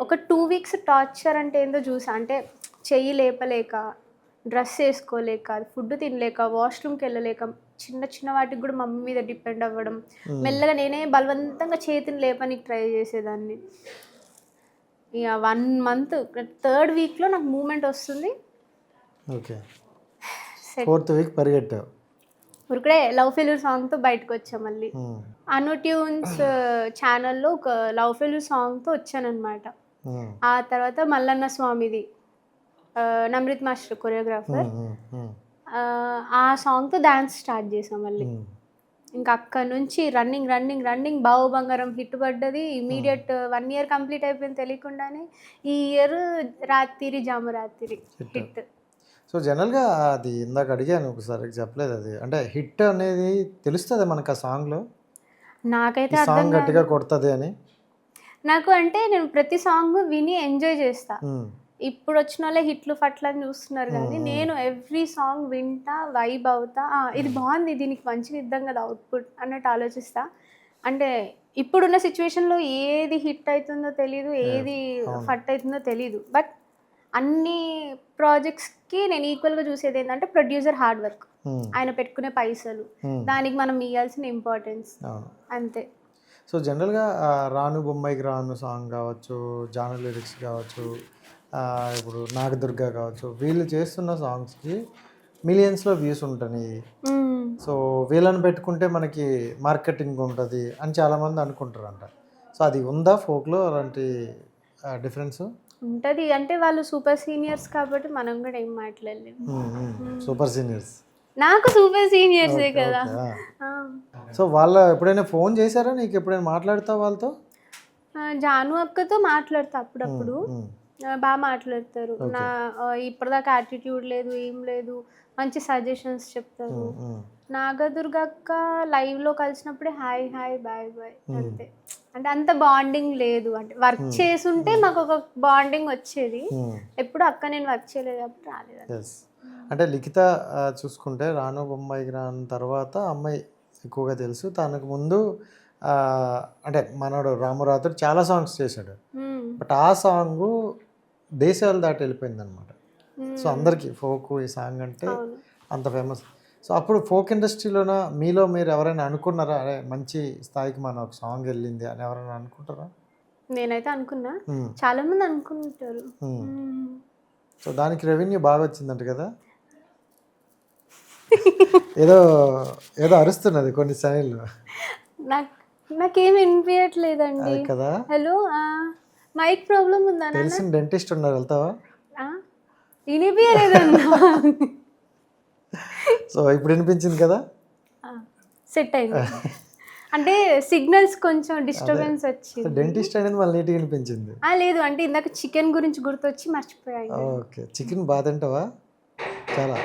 ఒక 2 weeks టార్చర్ అంటే ఏందో చూసా. అంటే చెయ్యి లేపలేక, డ్రెస్ వేసుకోలేక, ఫుడ్ తినలేక, వాష్రూమ్కి వెళ్ళలేక, చిన్న చిన్న వాటికి కూడా మమ్మీ మీద డిపెండ్ అవ్వడం. మెల్లగా నేనే బలవంతంగా చేతిని లేపనికి ట్రై చేసేదాన్ని. ఇక 1 month 3rd weekలో నాకు మూమెంట్ వస్తుంది. Okay, 4th week పరిగెట్టావు. ఇక్కడే లవ్ ఫెయిల్యూర్ సాంగ్తో బయటకు వచ్చా. మళ్ళీ అను ట్యూన్స్ ఛానల్లో ఒక లవ్ ఫెయిల్యూర్ సాంగ్తో వచ్చానమాట. ఆ తర్వాత మల్లన్న స్వామిది, నమ్రిత్ మాస్టర్ కొరియోగ్రాఫర్, ఆ సాంగ్తో డాన్స్ స్టార్ట్ చేసాం మళ్ళీ. ఇంకా అక్కడ నుంచి రన్నింగ్ బావు బంగారం హిట్ పడ్డది. ఇమీడియట్ 1 year కంప్లీట్ అయిపోయింది తెలియకుండానే. ఈ ఇయర్ రాత్రి జాము రాత్రి హిట్. సో జనరల్గా అది ఇందాక అడిగాను ఒకసారి, చెప్పలేదు అది, అంటే హిట్ అనేది తెలుస్తుంది మనకు ఆ సాంగ్లో, నాకైతే సాంగ్ గట్టిగా కొడుతుంది అని. నాకు అంటే నేను ప్రతి సాంగ్ విని ఎంజాయ్ చేస్తా. ఇప్పుడు వచ్చిన వాళ్ళే హిట్లు ఫట్లు అని చూస్తున్నారు, కానీ నేను ఎవ్రీ సాంగ్ వింటా, వైబ్ అవుతా, ఇది బాగుంది, దీనికి మంచిగా ఇద్దాం కదా అవుట్పుట్ అన్నట్టు ఆలోచిస్తా. అంటే ఇప్పుడున్న సిచ్యువేషన్లో ఏది హిట్ అవుతుందో తెలీదు, ఏది ఫట్ అవుతుందో తెలీదు. బట్ అన్ని ప్రాజెక్ట్స్కి నేను ఈక్వల్గా చూసేది ఏంటంటే ప్రొడ్యూసర్ హార్డ్ వర్క్, ఆయన పెట్టుకునే పైసలు, దానికి మనం ఇవ్వాల్సిన ఇంపార్టెన్స్, అంతే. సో జనరల్గా రాను బొమ్మాయికి రాను సాంగ్ కావచ్చు, జాను లిరిక్స్ కావచ్చు, ఇప్పుడు నాగదుర్గ కావచ్చు, వీళ్ళు చేస్తున్న సాంగ్స్కి మిలియన్స్లో వ్యూస్ ఉంటాయి. సో వీళ్ళని పెట్టుకుంటే మనకి మార్కెటింగ్ ఉంటుంది అని చాలామంది అనుకుంటారంట. సో అది ఉందా ఫోక్లో అలాంటి డిఫరెన్స్? ఉంటుంది, అంటే వాళ్ళు సూపర్ సీనియర్స్ కాబట్టి మనం కూడా ఏం మాట్లాడలేము. సూపర్ సీనియర్స్, నాకు సూపర్ సీనియర్సే కదా. సో వాళ్ళ ఎప్పుడైనా ఫోన్ చేశారా నీకు? ఎప్పుడైనా మాట్లాడతావు వాళ్ళతో? జాను అక్కతో మాట్లాడతా అప్పుడప్పుడు, బాగా మాట్లాడతారు. నా ఇప్పటిదాకా యాటిట్యూడ్ లేదు, ఏం లేదు, మంచి సజెషన్స్ చెప్తారు. నాగదుర్గ అక్క లైవ్లో కలిసినప్పుడే హాయ్ హాయ్ బాయ్ బాయ్ అంతే. అంటే అంత బాండింగ్ లేదు, అంటే వర్క్ చేసుంటే మాకు ఒక బాండింగ్ వచ్చేది. ఎప్పుడు అక్క నేను వర్క్ చేయలేదు కాబట్టి రాలేదు. అంటే లిఖిత చూసుకుంటే రాను బొమ్మాయికి రాను తర్వాత అమ్మాయి ఎక్కువగా తెలుసు. తనకు ముందు అంటే మనోడు రామురాతుడు చాలా సాంగ్స్ చేశాడు, బట్ ఆ సాంగ్ దేశాలు దాటి వెళ్ళిపోయింది అనమాట. సో అందరికీ ఫోక్ ఈ సాంగ్ అంటే అంత ఫేమస్. సో అప్పుడు ఫోక్ ఇండస్ట్రీలోన మీలో మీరు ఎవరైనా అనుకున్నారా, అరే మంచి స్థాయికి మన ఒక సాంగ్ వెళ్ళింది అని ఎవరైనా అనుకుంటారా? నేనైతే అనుకున్నా, చాలా మంది అనుకుంటారు. సో దానికి రెవెన్యూ బాగా వచ్చిందంట కదా? ఏదో ఏదో అరుస్తున్నది కొన్ని ఛానల్లో, నాకేం వినిపించట్లేదండి కదా. హలో, మైక్ ప్రాబ్లం ఉందా? తెలిసిన డెంటిస్ట్ ఉన్నారు, వెళ్తావా? వినిపించలేదన్నా. సో ఇప్పుడు వినిపించింది కదా. సెట్ అయింది. అంటే సిగ్నల్స్ కొంచెం డిస్టర్బెన్స్ వచ్చింది. డెంటిస్ట్ అనేది మళ్ళీ నీట్గా వినిపించింది. లేదు అంటే ఇందాక చికెన్ గురించి గుర్తొచ్చి మర్చిపోయాను. ఓకే, చికెన్ బాగా తింటావా? చాలా.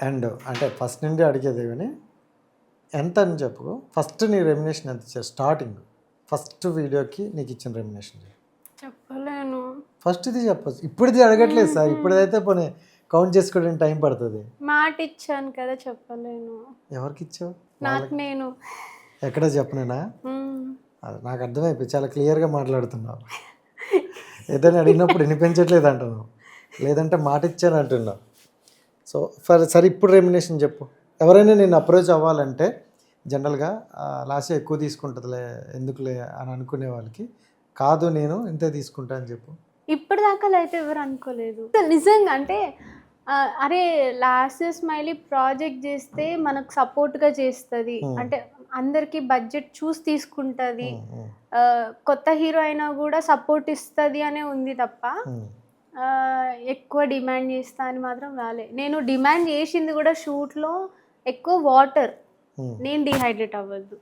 అండ్ అంటే ఫస్ట్ నుండి అడిగేది కానీ ఎంత అని చెప్పు. ఫస్ట్ నీ రెమ్యునేషన్ ఎంత ఇచ్చారు స్టార్టింగ్? ఫస్ట్ వీడియోకి నీకు ఇచ్చిన రెమ్యునేషన్ చెప్పలేను. ఫస్ట్ ఇది చెప్పచ్చు. ఇప్పుడుది అడగట్లేదు సార్. ఇప్పుడైతే పోనీ కౌంట్ చేసుకోవడానికి టైం పడుతుంది. మాట ఇచ్చాను కదా, చెప్పలేను. ఎవరికి ఇచ్చావు? నాకు నేను. ఎక్కడ చెప్పనేనా? అది నాకు అర్థమైపోయి చాలా క్లియర్గా మాట్లాడుతున్నావు. ఏదైనా అడిగినప్పుడు వినిపించట్లేదు అంటున్నావు, లేదంటే మాట ఇచ్చాను అంటున్నావు. సో సరే ఇప్పుడు రెమ్యునేషన్ చెప్పు. ఎవరైనా నేను అప్రోచ్ అవ్వాలంటే జనరల్గా లాస్ట్ ఎక్కువ తీసుకుంటుందిలే ఎందుకులే అని అనుకునే వాళ్ళకి, కాదు నేను ఇంతే తీసుకుంటా అని చెప్పు. ఇప్పటిదాకా అయితే ఎవరు అనుకోలేదు నిజంగా. అంటే అరే లాస్ట్ స్మైలీ ప్రాజెక్ట్ చేస్తే మనకు సపోర్ట్గా చేస్తుంది, అంటే అందరికీ బడ్జెట్ చూసి తీసుకుంటుంది, కొత్త హీరో అయినా కూడా సపోర్ట్ ఇస్తుంది అనే ఉంది తప్ప ఎక్కువ డిమాండ్ చేస్తా అని మాత్రం రాలే. నేను డిమాండ్ చేసింది కూడా షూట్లో ఎక్కువ వాటర్, నేను డిహైడ్రేట్ అవ్వద్దు.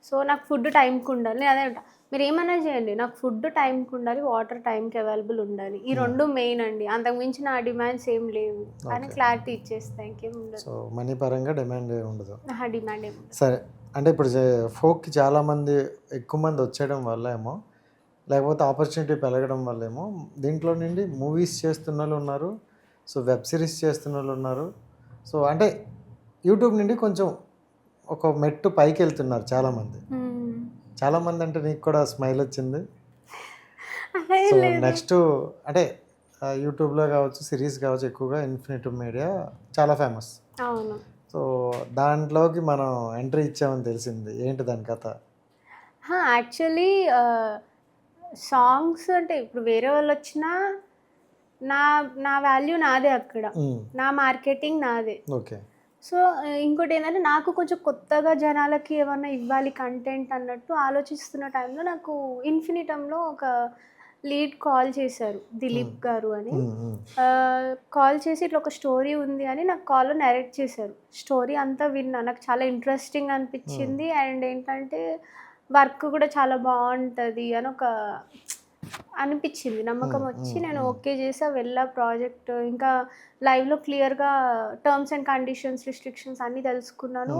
సో నాకు ఫుడ్ టైంకి ఉండాలి. నేను అదే అంటా, మీరు ఏమైనా చేయండి, నాకు ఫుడ్ టైంకి ఉండాలి, వాటర్ టైంకి అవైలబుల్ ఉండాలి. ఈ రెండు మెయిన్ అండి, అంతకుమించి నా డిమాండ్స్ ఏం లేవు అని క్లారిటీ ఇచ్చేస్తా. ఇంకేం ఉండదు. సో మనీ పరంగా డిమాండ్ ఉండదు. డిమాండ్ ఏమి ఉండదు. సరే, అంటే ఇప్పుడు ఫోక్కి చాలామంది ఎక్కువ మంది వచ్చేయడం వల్ల ఏమో, లేకపోతే ఆపర్చునిటీ పెరగడం వల్ల ఏమో దీంట్లో నుండి మూవీస్ చేస్తున్న వాళ్ళు ఉన్నారు, సో వెబ్ సిరీస్ చేస్తున్న వాళ్ళు ఉన్నారు. సో అంటే యూట్యూబ్ నుండి కొంచెం ఒక మెట్టు పైకి వెళ్తున్నారు చాలామంది. చాలామంది అంటే నీకు కూడా స్మైల్ వచ్చింది. సో నెక్స్ట్ అంటే యూట్యూబ్లో కావచ్చు, సిరీస్ కావచ్చు, ఎక్కువగా ఇన్ఫినిటివ్ మీడియా చాలా ఫేమస్. అవును. సో దాంట్లోకి మనం ఎంట్రీ ఇచ్చామని తెలిసింది. ఏంటి దాని కథ? యాక్చువల్లీ సాంగ్స్ అంటే ఇప్పుడు వేరే వాళ్ళు వచ్చినా నా వాల్యూ నాదే అక్కడ, నా మార్కెటింగ్ నాదే. ఓకే. సో ఇంకోటి ఏంటంటే నాకు కొంచెం కొత్తగా జనాలకి ఏమన్నా ఇవ్వాలి కంటెంట్ అన్నట్టు ఆలోచిస్తున్న టైంలో నాకు ఇన్ఫినిటంలో ఒక లీడ్ కాల్ చేశారు, దిలీప్ గారు అని. కాల్ చేసి ఇట్లా ఒక స్టోరీ ఉంది అని నాకు కాల్లో నరేట్ చేశారు. స్టోరీ అంతా విన్నా, నాకు చాలా ఇంట్రెస్టింగ్ అనిపించింది. అండ్ ఏంటంటే వర్క్ కూడా చాలా బాగుంటుంది అని ఒక అనిపించింది, నమ్మకం వచ్చి నేను ఓకే చేసా, వెళ్ళా ప్రాజెక్ట్. ఇంకా లైవ్లో క్లియర్గా టర్మ్స్ అండ్ కండిషన్స్, రిస్ట్రిక్షన్స్ అన్నీ తెలుసుకున్నాను.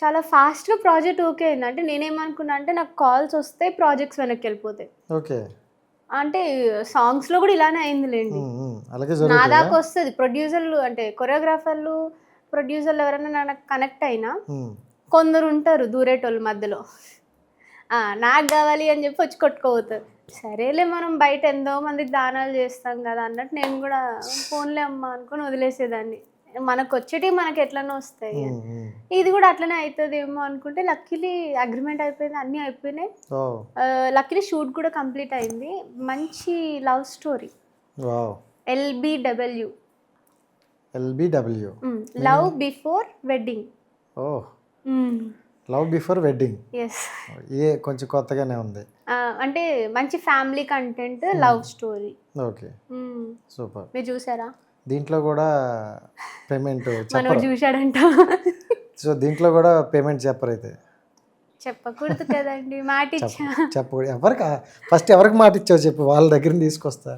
చాలా ఫాస్ట్గా ప్రాజెక్ట్ ఓకే అయింది. అంటే నేనేమనుకున్నా అంటే నాకు కాల్స్ వస్తే ప్రాజెక్ట్స్ వెనక్కి వెళ్ళిపోతాయి. ఓకే. అంటే సాంగ్స్లో కూడా ఇలానే అయిందిలేండి. నా దాకా వస్తుంది. ప్రొడ్యూసర్లు అంటే కొరియోగ్రాఫర్లు, ప్రొడ్యూసర్లు ఎవరైనా నాకు కనెక్ట్ అయినా కొందరు ఉంటారు దూరేటోళ్ళు మధ్యలో, నాకు కావాలి అని చెప్పి వచ్చి కొట్టుకోపోతారు. సరేలే మనం బయట ఎంతో మందికి దానాలు చేస్తాం కదా అన్నట్టు నేను కూడా ఫోన్లే అమ్మ అనుకొని వదిలేసేదాన్ని. మనకు వచ్చేటి మనకి ఎట్లనో వస్తాయి, ఇది కూడా అట్లనే అవుతుంది ఏమో అనుకుంటే లక్కీలీ అగ్రిమెంట్ అయిపోయింది, అన్నీ అయిపోయినాయి. లక్కీలీ షూట్ కూడా కంప్లీట్ అయింది. మంచి love story, LBW love before wedding. Love before wedding. Yes. ఇదే కొంచెం కొత్తగానే ఉంది. అంటే మంచి family content, love story. Okay, super. మీరు చూసారా? దీంట్లో కూడా పేమెంట్ మనోడు చూశాడంట. సో దీంట్లో కూడా పేమెంట్ చెప్పరైతే చెప్పకూడదు కదండి, మాట ఇచ్చా. చెప్పకూడదు. ఎవరికి ఫస్ట్ ఎవరికి మాట ఇచ్చావు చెప్పు, వాళ్ళ దగ్గర తీసుకొస్తా.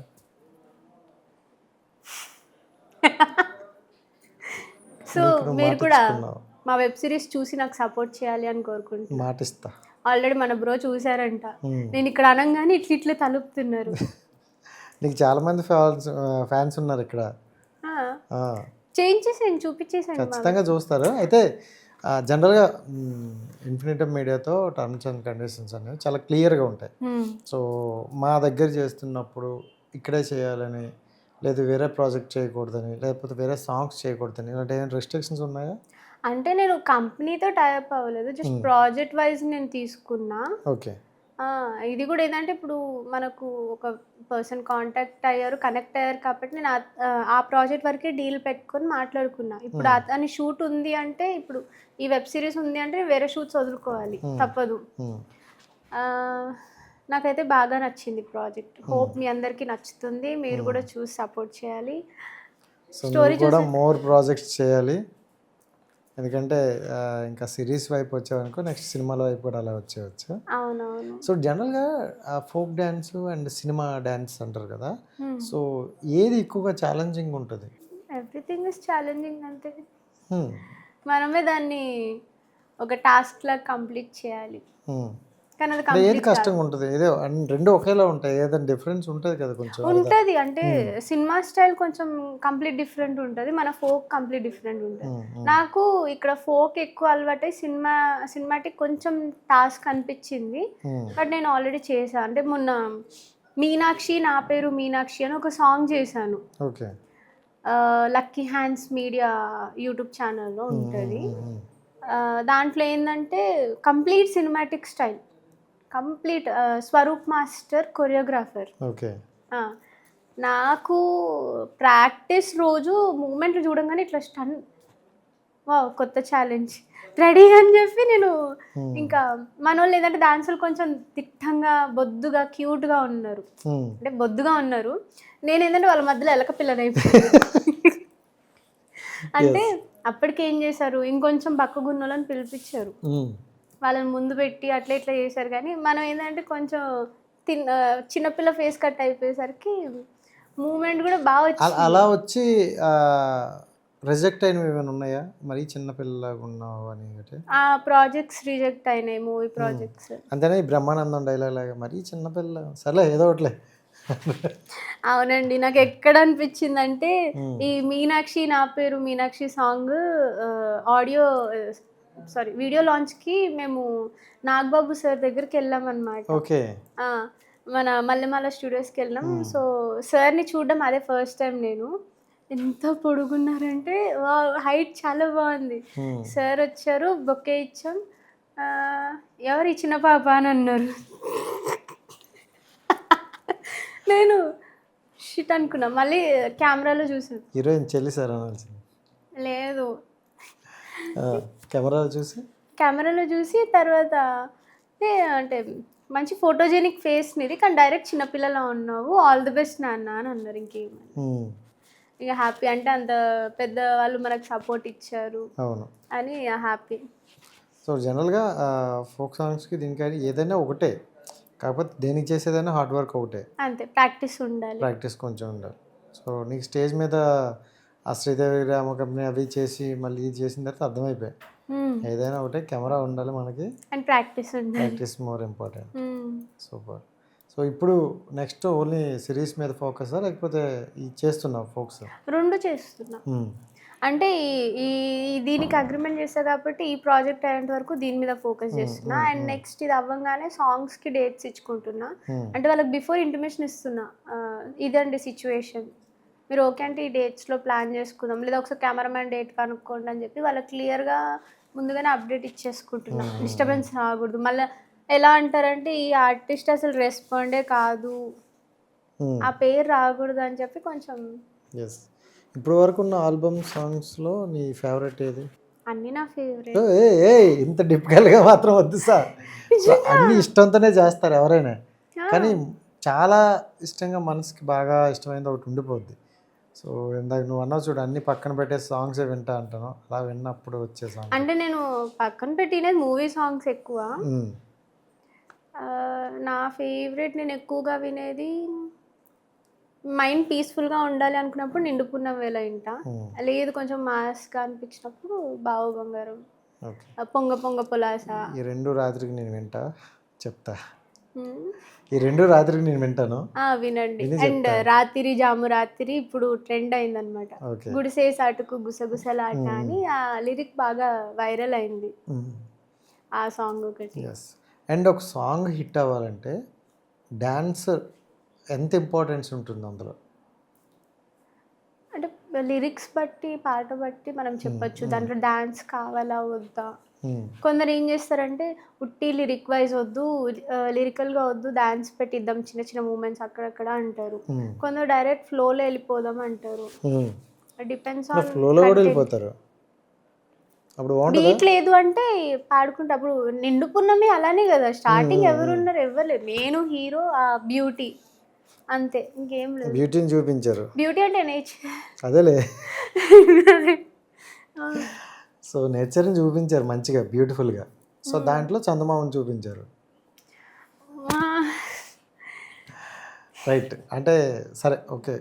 సో మీరు కూడా మా వెబ్ సిరీస్ చూసి నాకు సపోర్ట్ చేయాలి అని కోరుకుంటున్నాను. మాట ఇస్తా. ఆల్రెడీ మన బ్రో చూసారంట, నేను ఇక్కడ అనగానే ఇట్లా తలుపుతున్నారు. నీకు చాలా మంది ఫ్యాన్స్ ఉన్నారు ఇక్కడ. చేయించేసాను, చూపించేసాను, ఖచ్చితంగా చూస్తారు. అయితే జనరల్గా ఇన్ఫినిటివ్ మీడియాతో టర్మ్స్ అండ్ కండిషన్స్ అనేవి చాలా క్లియర్గా ఉంటాయి. సో మా దగ్గర చేస్తున్నప్పుడు ఇక్కడే చేయాలని, లేదు వేరే ప్రాజెక్ట్ చేయకూడదని, లేకపోతే వేరే సాంగ్స్ చేయకూడదని, ఇలాంటి ఏమైనా రెస్ట్రిక్షన్స్ ఉన్నాయా? అంటే నేను కంపెనీతో టైప్ అవ్వలేదు, జస్ట్ ప్రాజెక్ట్ వైజ్ నేను తీసుకున్నా. ఓకే. ఇది కూడా ఏంటంటే ఇప్పుడు మనకు ఒక పర్సన్ కాంటాక్ట్ అయ్యారు, కనెక్ట్ అయ్యారు కాబట్టి నేను ఆ ప్రాజెక్ట్ వరకే డీల్ పెట్టుకొని మాట్లాడుకున్నా. ఇప్పుడు అతని షూట్ ఉంది అంటే, ఇప్పుడు ఈ వెబ్ సిరీస్ ఉంది అంటే వేరే షూట్స్ వదులుకోవాలి, తప్పదు. నాకైతే బాగా నచ్చింది ప్రాజెక్ట్. హోప్ మీ అందరికీ నచ్చుతుంది, మీరు కూడా చూసి సపోర్ట్ చేయాలి. సో నువ్వు కూడా మోర్ ప్రాజెక్ట్స్ చేయాలి, ఎందుకంటే ఇంకా సిరీస్ వైపు వచ్చావనుకో నెక్స్ట్ సినిమాల వైపు కూడా అలా వచ్చేవచ్చు. అవునవును. సో జనరల్గా folk dance and cinema dance అంటారు కదా, సో ఏది ఎక్కువగా ఛాలెంజింగ్ ఉంటుంది? ఎవ్రీథింగ్ ఇస్ ఛాలెంజింగ్ అంతే. మనమే దాన్ని ఒక టాస్క్ లాగా కంప్లీట్ చేయాలి. కానీ అది ఏది కంప్లీట్ కష్టంగా ఉంటుంది? ఏదో రెండు ఒకేలా ఉంటాయి, ఏదైనా డిఫరెన్స్ ఉంటుంది కదా కొంచెం? ఉంటుంది. అంటే సినిమా స్టైల్ కొంచెం కంప్లీట్ డిఫరెంట్ ఉంటుంది, మన ఫోక్ కంప్లీట్ డిఫరెంట్ ఉంటుంది. నాకు ఇక్కడ ఫోక్ ఎక్కువ అలవాటై సినిమాటిక్ కొంచెం టాస్క్ అనిపించింది. బట్ నేను ఆల్రెడీ చేశాను. అంటే మొన్న మీనాక్షి నా పేరు మీనాక్షి అని ఒక సాంగ్ చేశాను. Okay. Lucky hands media YouTube ఛానల్లో ఉంటుంది. దాంట్లో ఏంటంటే complete cinematic style, complete Swaroop master choreographer. Okay. నాకు ప్రాక్టీస్ రోజు మూమెంట్లు చూడంగానే ఇట్లా స్టన్, వావ్ కొత్త ఛాలెంజ్ రెడీ అని చెప్పి నేను ఇంకా మన వాళ్ళు ఏంటంటే డాన్సులు కొంచెం దిట్టంగా బొద్దుగా క్యూట్గా ఉన్నారు, అంటే బొద్దుగా ఉన్నారు. నేను ఏంటంటే వాళ్ళ మధ్యలో ఎలక పిల్లనైపోయింది. అంటే అప్పటికి ఏం చేశారు, ఇంకొంచెం బక్కగున్నోళ్ళని పిలిపించారు, వాళ్ళని ముందు పెట్టి అట్లా ఇట్లా చేశారు. కానీ మనం ఏంటంటే కొంచెం చిన్నపిల్ల ఫేస్ కట్ అయిపోయేసరికి మూమెంట్ కూడా బాగా వచ్చింది. అలా వచ్చి రిజెక్ట్ అయినవి ఏమైనా ఉన్నాయా మరి? చిన్నపిల్లలాగా ఉన్నావు అని ఆ ప్రాజెక్ట్స్ రిజెక్ట్ అయినాయి, మూవీ ప్రాజెక్ట్స్. అంతేనా? ఈ బ్రహ్మానందం డైలాగ్ లాగా మరి చిన్నపిల్ల సర్లే ఏదో ఒకట్లే. అవునండి. నాకు ఎక్కడ అనిపించింది అంటే ఈ మీనాక్షి నా పేరు మీనాక్షి సాంగ్ వీడియో లాంచ్కి మేము నాగబాబు సార్ దగ్గరికి వెళ్ళాం అనమాట. ఓకే. మన మల్లెమాల స్టూడియోస్కి వెళ్ళాం. సో సార్ని చూడడం అదే ఫస్ట్ టైం. నేను ఎంత పొడుగున్నారంటే హైట్ చాలా బాగుంది. సార్ వచ్చారు, బొకే ఇచ్చాం, ఎవరు ఇచ్చిన పాప అని అన్నారు. నేను షిట్ అనుకున్నా. మళ్ళీ కెమెరాలో చూసాను, హీరోయిన్ చెల్లి సార్ అనాల్సింది. లేదు, కెమెరాలో చూసి తర్వాత అంటే మంచి ఫోటోజెనిక్ ఫేస్ నీది, కానీ డైరెక్ట్ చిన్నపిల్లలా ఉన్నావు, ఆల్ ది బెస్ట్ నాన్న అని అన్నారు. ఇంకేమని ఇక హ్యాపీ. అంటే అంత పెద్ద వాళ్ళు మనకు సపోర్ట్ ఇచ్చారు అని హ్యాపీ. సో జనరల్గా ఫోక్ సాంగ్స్కి దీనికి ఏదైనా ఒకటే, కాకపోతే దేనికి చేసేదైనా హార్డ్ వర్క్ ఒకటే, అంతే. ప్రాక్టీస్ ఉండాలి, ప్రాక్టీస్ కొంచెం ఉండాలి. సో నీకు స్టేజ్ మీద ఆ శ్రీదేవి రామ కంపెనీ అవి చేసి మళ్ళీ ఇది చేసిన తర్వాత అర్థమైపోయాయి, ఏదైనా ఒకటే కెమెరా ఉండాలి మనకి అండ్ ప్రాక్టీస్ ఉండాలి, practice more important. Super. So ఇప్పుడు నెక్స్ట్ ఓన్లీ సిరీస్ మీద ఫోకసా లేకపోతే ఇది చేస్తున్నావు ఫోక్స్? రెండు చేస్తున్నా. అంటే ఈ దీనికి అగ్రిమెంట్ చేస్తా కాబట్టి ఈ ప్రాజెక్ట్ అయ్యేంత వరకు దీని మీద ఫోకస్ చేస్తున్నా. అండ్ నెక్స్ట్ ఇది అవ్వగానే సాంగ్స్కి డేట్స్ ఇచ్చుకుంటున్నా. అంటే వాళ్ళకి బిఫోర్ ఇంటిమేషన్ ఇస్తున్నా, ఇదండి సిచ్యువేషన్, మీరు ఓకే అంటే ఈ డేట్స్లో ప్లాన్ చేసుకుందాం, లేదా ఒకసారి కెమెరామ్యాన్ డేట్ కనుక్కోండి అని చెప్పి వాళ్ళకి క్లియర్గా ముందుగానే అప్డేట్ ఇచ్చేసుకుంటున్నా. డిస్టర్బెన్స్ రాకూడదు. మళ్ళీ ఎలా అంటారంటే ఈ ఆర్టిస్ట్ అసలు రెస్పాండే కాదు, ఆ పేరు రాకూడదు అని చెప్పి కొంచెం. ఇప్పుడు వరకు ఉన్న ఆల్బమ్ సాంగ్స్లో నీ ఫేవరెట్ ఏది? అన్నీ నా ఫేవరెట్. ఇంత డిఫికల్ట్గా మాత్రం వద్దు సార్, అన్ని ఇష్టంతోనే చేస్తారు ఎవరైనా, కానీ చాలా ఇష్టంగా మనసుకి బాగా ఇష్టమైనది ఒకటి ఉండిపోద్ది. సో ఇందాక నువ్వు అన్నావు చూడు, అన్ని పక్కన పెట్టే సాంగ్స్ వింటా అంటాను, అలా విన్నప్పుడు వచ్చే సాంగ్ అంటే నేను పక్కన పెట్టినది మూవీ సాంగ్స్ ఎక్కువ. నా ఫేవరెట్ నేను ఎక్కువగా వినేది మైండ్ పీస్ఫుల్గా ఉండాలి అనుకున్నప్పుడు నిండుకున్న వేళ వింటా, లేదు కొంచెం మాస్గా అనిపించినప్పుడు బావు బంగారం, పొంగ పొంగ పొలాస. ఈ రెండు రాత్రికి నేను వింటా, చెప్తా. ఈ రెండు రాత్రికి నేను వింటాను, వినండి. అండ్ రాత్రి జాము రాత్రి ఇప్పుడు ట్రెండ్ అయిందనమాట, గుడిసే సాటుకు గుసగుసలాట అని. ఆ లిరిక్ బాగా వైరల్ అయింది, ఆ సాంగ్ ఒకటి. అండ్ ఒక సాంగ్ హిట్ అవ్వాలంటే డాన్స్ ఎంత ఇంపార్టెన్స్ ఉంటుంది అందులో? అంటే లిరిక్స్ బట్టి పాట బట్టి మనం చెప్పచ్చు దాంట్లో డాన్స్ కావాలా వద్దా. కొందరు ఏం చేస్తారంటే ఉట్టి లిరిక్ వైజ్ వద్దు, లిరికల్గా వద్దు, డాన్స్ పెట్టిద్దాం చిన్న చిన్న మూమెంట్స్ అక్కడక్కడ అంటారు. కొందరు డైరెక్ట్ ఫ్లోలో వెళ్ళిపోదాం అంటారు. డిపెండ్స్ ఆన్ ఫ్లోలో కూడా వెళ్ళిపోతారు. అప్పుడు బీట్ లేదు అంటే పాడుకుంటే అప్పుడు నిండుకున్నమే అలానే కదా. స్టార్టింగ్ ఎవరున్నారు, ఎవరు లేరు, నేను హీరో, ఆ బ్యూటీ అంతే, ఇంకేం లేదు. బ్యూటీని చూపించారు. బ్యూటీ అంటే నేచర్. అదేలే. సో నేచర్ని చూపించారు మంచిగా, బ్యూటిఫుల్గా. సో దాంట్లో చందమామని చూపించారు. రైట్. అంటే సరే, ఓకే,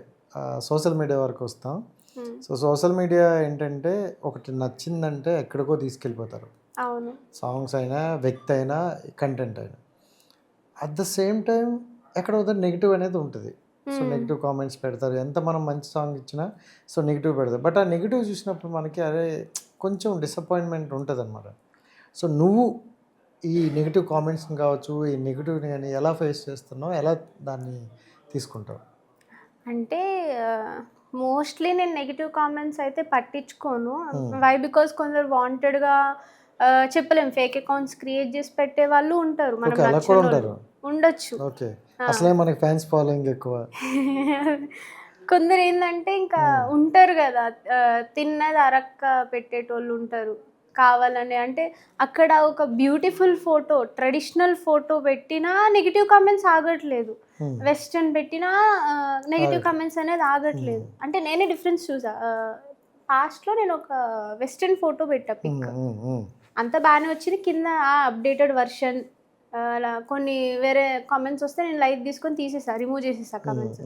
సోషల్ మీడియా వరకు వస్తాం. సో సోషల్ మీడియా ఏంటంటే ఒకటి నచ్చిందంటే ఎక్కడికో తీసుకెళ్ళిపోతారు. అవును. సాంగ్స్ అయినా, వ్యక్తి అయినా, కంటెంట్ అయినా. అట్ ద సేమ్ టైం ఎక్కడ నెగిటివ్ అనేది ఉంటుంది. సో నెగిటివ్ కామెంట్స్ పెడతారు. ఎంత మనం మంచి సాంగ్ ఇచ్చినా సో నెగిటివ్ పెడతారు. బట్ ఆ నెగిటివ్ చూసినప్పుడు మనకి అరే కొంచెం డిసప్పాయింట్మెంట్ ఉంటుంది అనమాట. సో నువ్వు ఈ నెగిటివ్ కామెంట్స్ని కావచ్చు, ఈ నెగిటివ్ని కానీ ఎలా ఫేస్ చేస్తున్నావు, ఎలా దాన్ని తీసుకుంటావు? అంటే మోస్ట్లీ నేను నెగిటివ్ కామెంట్స్ అయితే పట్టించుకోను. వై? బికాస్ కొందరు వాంటెడ్గా చెప్పలేం, ఫేక్ అకౌంట్స్ క్రియేట్ చేసి పెట్టే వాళ్ళు ఉంటారు. మనం అలా కూడా ఉంటారు, ఉండొచ్చు. ఓకే. అసలే మనకి ఫ్యాన్స్ ఫాలోయింగ్ ఎక్కువ. కొందరు ఏంటంటే ఇంకా ఉంటారు కదా, తిన్నది అరక్క పెట్టేటోళ్ళు ఉంటారు కావాలని. అంటే అక్కడ ఒక బ్యూటిఫుల్ ఫోటో, ట్రెడిషనల్ ఫోటో పెట్టినా నెగిటివ్ కామెంట్స్ ఆగట్లేదు, వెస్టర్న్ పెట్టినా నెగిటివ్ కామెంట్స్ అనేది ఆగట్లేదు. అంటే నేనే డిఫరెన్స్ చూసా. పాస్ట్లో నేను ఒక వెస్టర్న్ ఫోటో పెట్టా, పిక్ అంత బాగానే వచ్చింది. కింద అప్డేటెడ్ వర్షన్ అలా కొన్ని వేరే కామెంట్స్ వస్తే నేను లైట్ తీసుకొని తీసేసా, రిమూవ్ చేసేసా కామెంట్స్.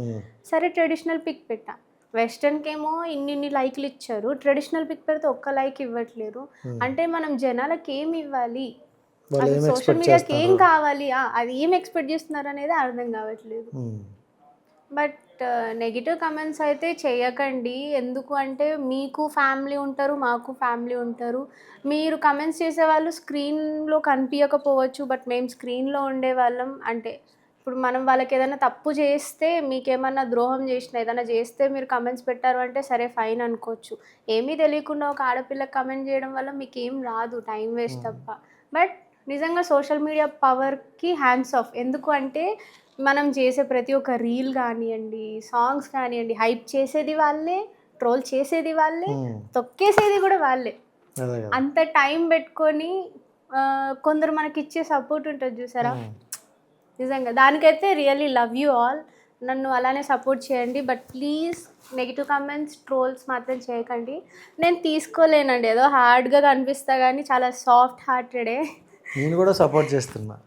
సరే ట్రెడిషనల్ పిక్ పెట్టా, వెస్టర్న్కి ఏమో ఇన్ని లైక్లు ఇచ్చారు, ట్రెడిషనల్ పిక్ పెడితే ఒక్క లైక్ ఇవ్వట్లేరు. అంటే మనం జనాలకి ఏమి ఇవ్వాలి, సోషల్ మీడియాకి ఏం కావాలి, అది ఏం ఎక్స్పెక్ట్ చేస్తున్నారు అనేది అర్థం కావట్లేదు. బట్ నెగిటివ్ కమెంట్స్ అయితే చేయకండి. ఎందుకు అంటే మీకు ఫ్యామిలీ ఉంటారు, మాకు ఫ్యామిలీ ఉంటారు. మీరు కమెంట్స్ చేసేవాళ్ళు స్క్రీన్లో కనిపించకపోవచ్చు, బట్ మేము స్క్రీన్లో ఉండేవాళ్ళం. అంటే ఇప్పుడు మనం వాళ్ళకి ఏదైనా తప్పు చేస్తే, మీకేమన్నా ద్రోహం చేసిన ఏదైనా చేస్తే మీరు కమెంట్స్ పెట్టారు అంటే సరే ఫైన్ అనుకోవచ్చు. ఏమీ తెలియకుండా ఒక ఆడపిల్లకి కమెంట్ చేయడం వల్ల మీకు ఏం రాదు, టైం వేస్ట్ తప్ప. బట్ నిజంగా సోషల్ మీడియా పవర్కి హ్యాండ్స్ ఆఫ్. ఎందుకు అంటే మనం చేసే ప్రతి ఒక్క రీల్ కానివ్వండి, సాంగ్స్ కానివ్వండి, హైప్ చేసేది వాళ్ళే, ట్రోల్ చేసేది వాళ్ళే, తొక్కేసేది కూడా వాళ్ళే. అంత టైం పెట్టుకొని కొందరు మనకి ఇచ్చే సపోర్ట్ ఉంటుంది చూసారా, నిజంగా దానికైతే రియల్లీ లవ్ యూ ఆల్. నన్ను అలానే సపోర్ట్ చేయండి. But please negative comments, trolls మాత్రం చేయకండి. నేను తీసుకోలేనండి, ఏదో హార్డ్గా కనిపిస్తా కానీ చాలా సాఫ్ట్ హార్టెడే. నేను కూడా సపోర్ట్ చేస్తున్నా.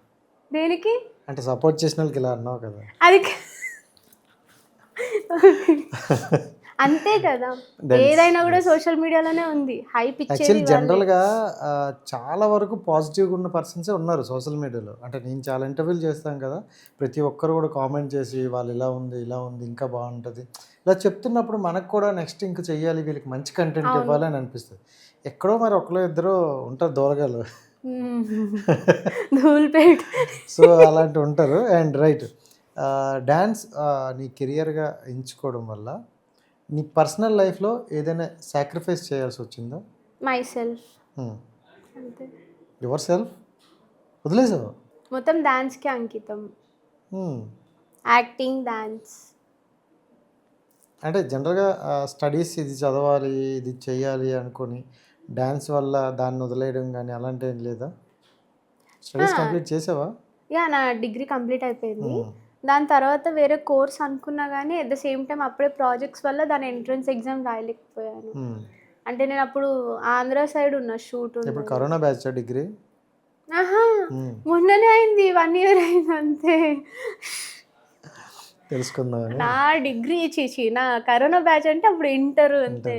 దేనికి? అంటే సపోర్ట్ చేసిన వాళ్ళకి ఇలా అన్నావు కదా, అది అంతే కదా, ఏదైనా కూడా సోషల్ మీడియాలోనే ఉంది. హైప్ ఇచ్చేది యాక్చువల్లీ జనరల్గా చాలా వరకు పాజిటివ్గా ఉన్న పర్సన్సే ఉన్నారు సోషల్ మీడియాలో. అంటే నేను చాలా ఇంటర్వ్యూలు చేస్తాను కదా, ప్రతి ఒక్కరు కూడా కామెంట్ చేసి వాళ్ళు ఇలా ఉంది, ఇలా ఉంది, ఇంకా బాగుంటుంది ఇలా చెప్తున్నప్పుడు మనకు కూడా నెక్స్ట్ ఇంకా చెయ్యాలి, వీళ్ళకి మంచి కంటెంట్ ఇవ్వాలి అని అనిపిస్తుంది. ఎక్కడో మరి ఒకరు ఇద్దరు ఉంటారు దూరగాలు, సో అలాంటి ఉంటారు. అండ్ రైట్, డ్యాన్స్ నీ కెరియర్గా ఎంచుకోవడం వల్ల నీ పర్సనల్ లైఫ్లో ఏదైనా సాక్రిఫైస్ చేయాల్సి వచ్చిందా? మై సెల్ఫ్, యువర్ సెల్ఫ్ వదిలేసావు మొత్తం డాన్స్కి అంకితం. Acting, dance. అంటే జనరల్గా స్టడీస్ ఇది చదవాలి, ఇది చెయ్యాలి అనుకొని డ్యాన్స్ వల్ల దాన్ని వదిలేయడం కానీ అలాంటి ఏం లేదా? స్టడీస్ కంప్లీట్ చేసావా? యా, నా డిగ్రీ కంప్లీట్ అయిపోయింది. దాని తర్వాత వేరే కోర్స్ అనుకున్నా కానీ అట్ ద సేమ్ టైం అప్పుడే ప్రాజెక్ట్స్ వల్ల దాని ఎంట్రన్స్ ఎగ్జామ్ రాయలేకపోయాను. అంటే నేను అప్పుడు ఆంధ్ర సైడ్ ఉన్న షూట్. ఇప్పుడు కరోనా బ్యాచ్ డిగ్రీ? మొన్ననే అయింది, 1 year అయింది అంతే. తెలుసుకుందాం. నా డిగ్రీ నా కరోనా బ్యాచ్ అంటే అప్పుడు ఇంటర్ అంతే.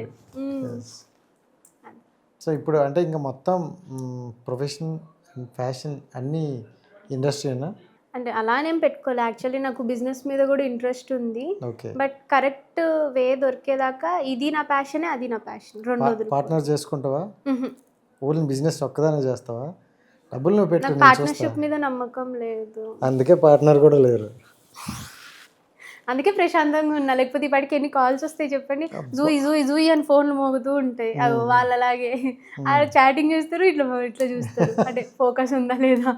సో ఇప్పుడు అంటే ఇంకా మొత్తం ప్రొఫెషన్, ఫ్యాషన్ అన్నీ ఇండస్ట్రీనా? అంటే అలానేం పెట్టుకోలే. యాక్చువల్లీ నాకు బిజినెస్ మీద కూడా ఇంట్రెస్ట్ ఉంది. బట్ కరెక్ట్ వే దొరికేదాకా ఇది నా ప్యాషనే, అది నా ప్యాషన్, రెండు. పార్ట్నర్ చేసుకుంటావా? ఓన్లీ బిజినెస్ ఒక్కదానే చేస్తావా? డబ్బులు నువ్వు పెట్టు. పార్ట్నర్షిప్ మీద నమ్మకం లేదు, అందుకే పార్ట్నర్ కూడా లేరు. అందుకే ప్రశాంతంగా ఉన్నా. లేకపోతే ఇప్పటికి ఎన్ని కాల్స్ వస్తాయి చెప్పండి, జూయి జూయి జూయి అని ఫోన్లు మోగుతూ ఉంటాయి. అవి వాళ్ళలాగే చాటింగ్ చేస్తారు, ఇట్లా చూస్తారు. అంటే ఫోకస్ ఉందా లేదా,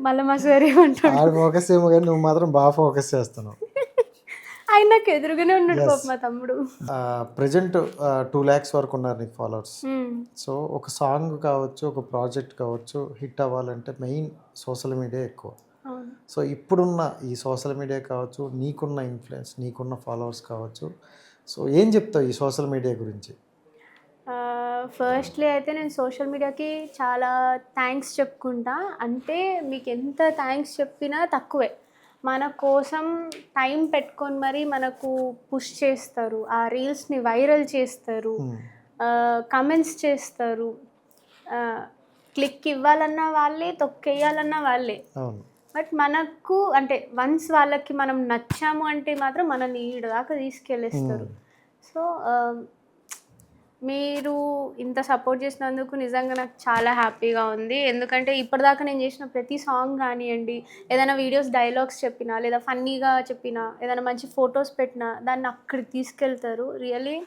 మళ్ళీ మా సార్ ఏమంటాడు, ఫోకస్ ఏమో కానీ నువ్వు మాత్రం బాగా ఫోకస్ చేస్తున్నావు. ఆయన నాకు ఎదురుగానే ఉన్నాడు పాప మా తమ్ముడు. ప్రెజెంట్ 2 lakhs వరకు ఉన్నారు నీకు ఫాలోవర్స్. సో ఒక సాంగ్ కావచ్చు, ఒక ప్రాజెక్ట్ కావచ్చు హిట్ అవ్వాలంటే మెయిన్ సోషల్ మీడియా ఎక్కువ. సో ఇప్పుడున్న ఈ సోషల్ మీడియా కావచ్చు, నీకున్న ఇన్ఫ్లుయెన్స్, నీకున్న ఫాలోవర్స్ కావచ్చు, సో ఏం చెప్తావు ఈ సోషల్ మీడియా గురించి? ఫస్ట్లీ అయితే నేను సోషల్ మీడియాకి చాలా థ్యాంక్స్ చెప్పుకుంటా. అంటే మీకు ఎంత థ్యాంక్స్ చెప్పినా తక్కువే. మన కోసం టైం పెట్టుకొని మరి మనకు పుష్ చేస్తారు, ఆ రీల్స్ని వైరల్ చేస్తారు, కమెంట్స్ చేస్తారు. క్లిక్ ఇవ్వాలన్నా వాళ్ళే, తొక్కేయాలన్నా వాళ్ళే. అవును. బట్ మనకు అంటే వన్స్ వాళ్ళకి మనం నచ్చాము అంటే మాత్రం మనల్ని ఈడ దాకా తీసుకెళ్ళేస్తారు. సో మీరు ఇంత సపోర్ట్ చేసినందుకు నిజంగా నాకు చాలా హ్యాపీగా ఉంది. ఎందుకంటే ఇప్పటిదాకా నేను చేసిన ప్రతి సాంగ్ కానివ్వండి, ఏదైనా వీడియోస్ డైలాగ్స్ చెప్పినా, లేదా ఫన్నీగా చెప్పినా, ఏదైనా మంచి ఫొటోస్ పెట్టినా దాన్ని అక్కడికి తీసుకెళ్తారు. Really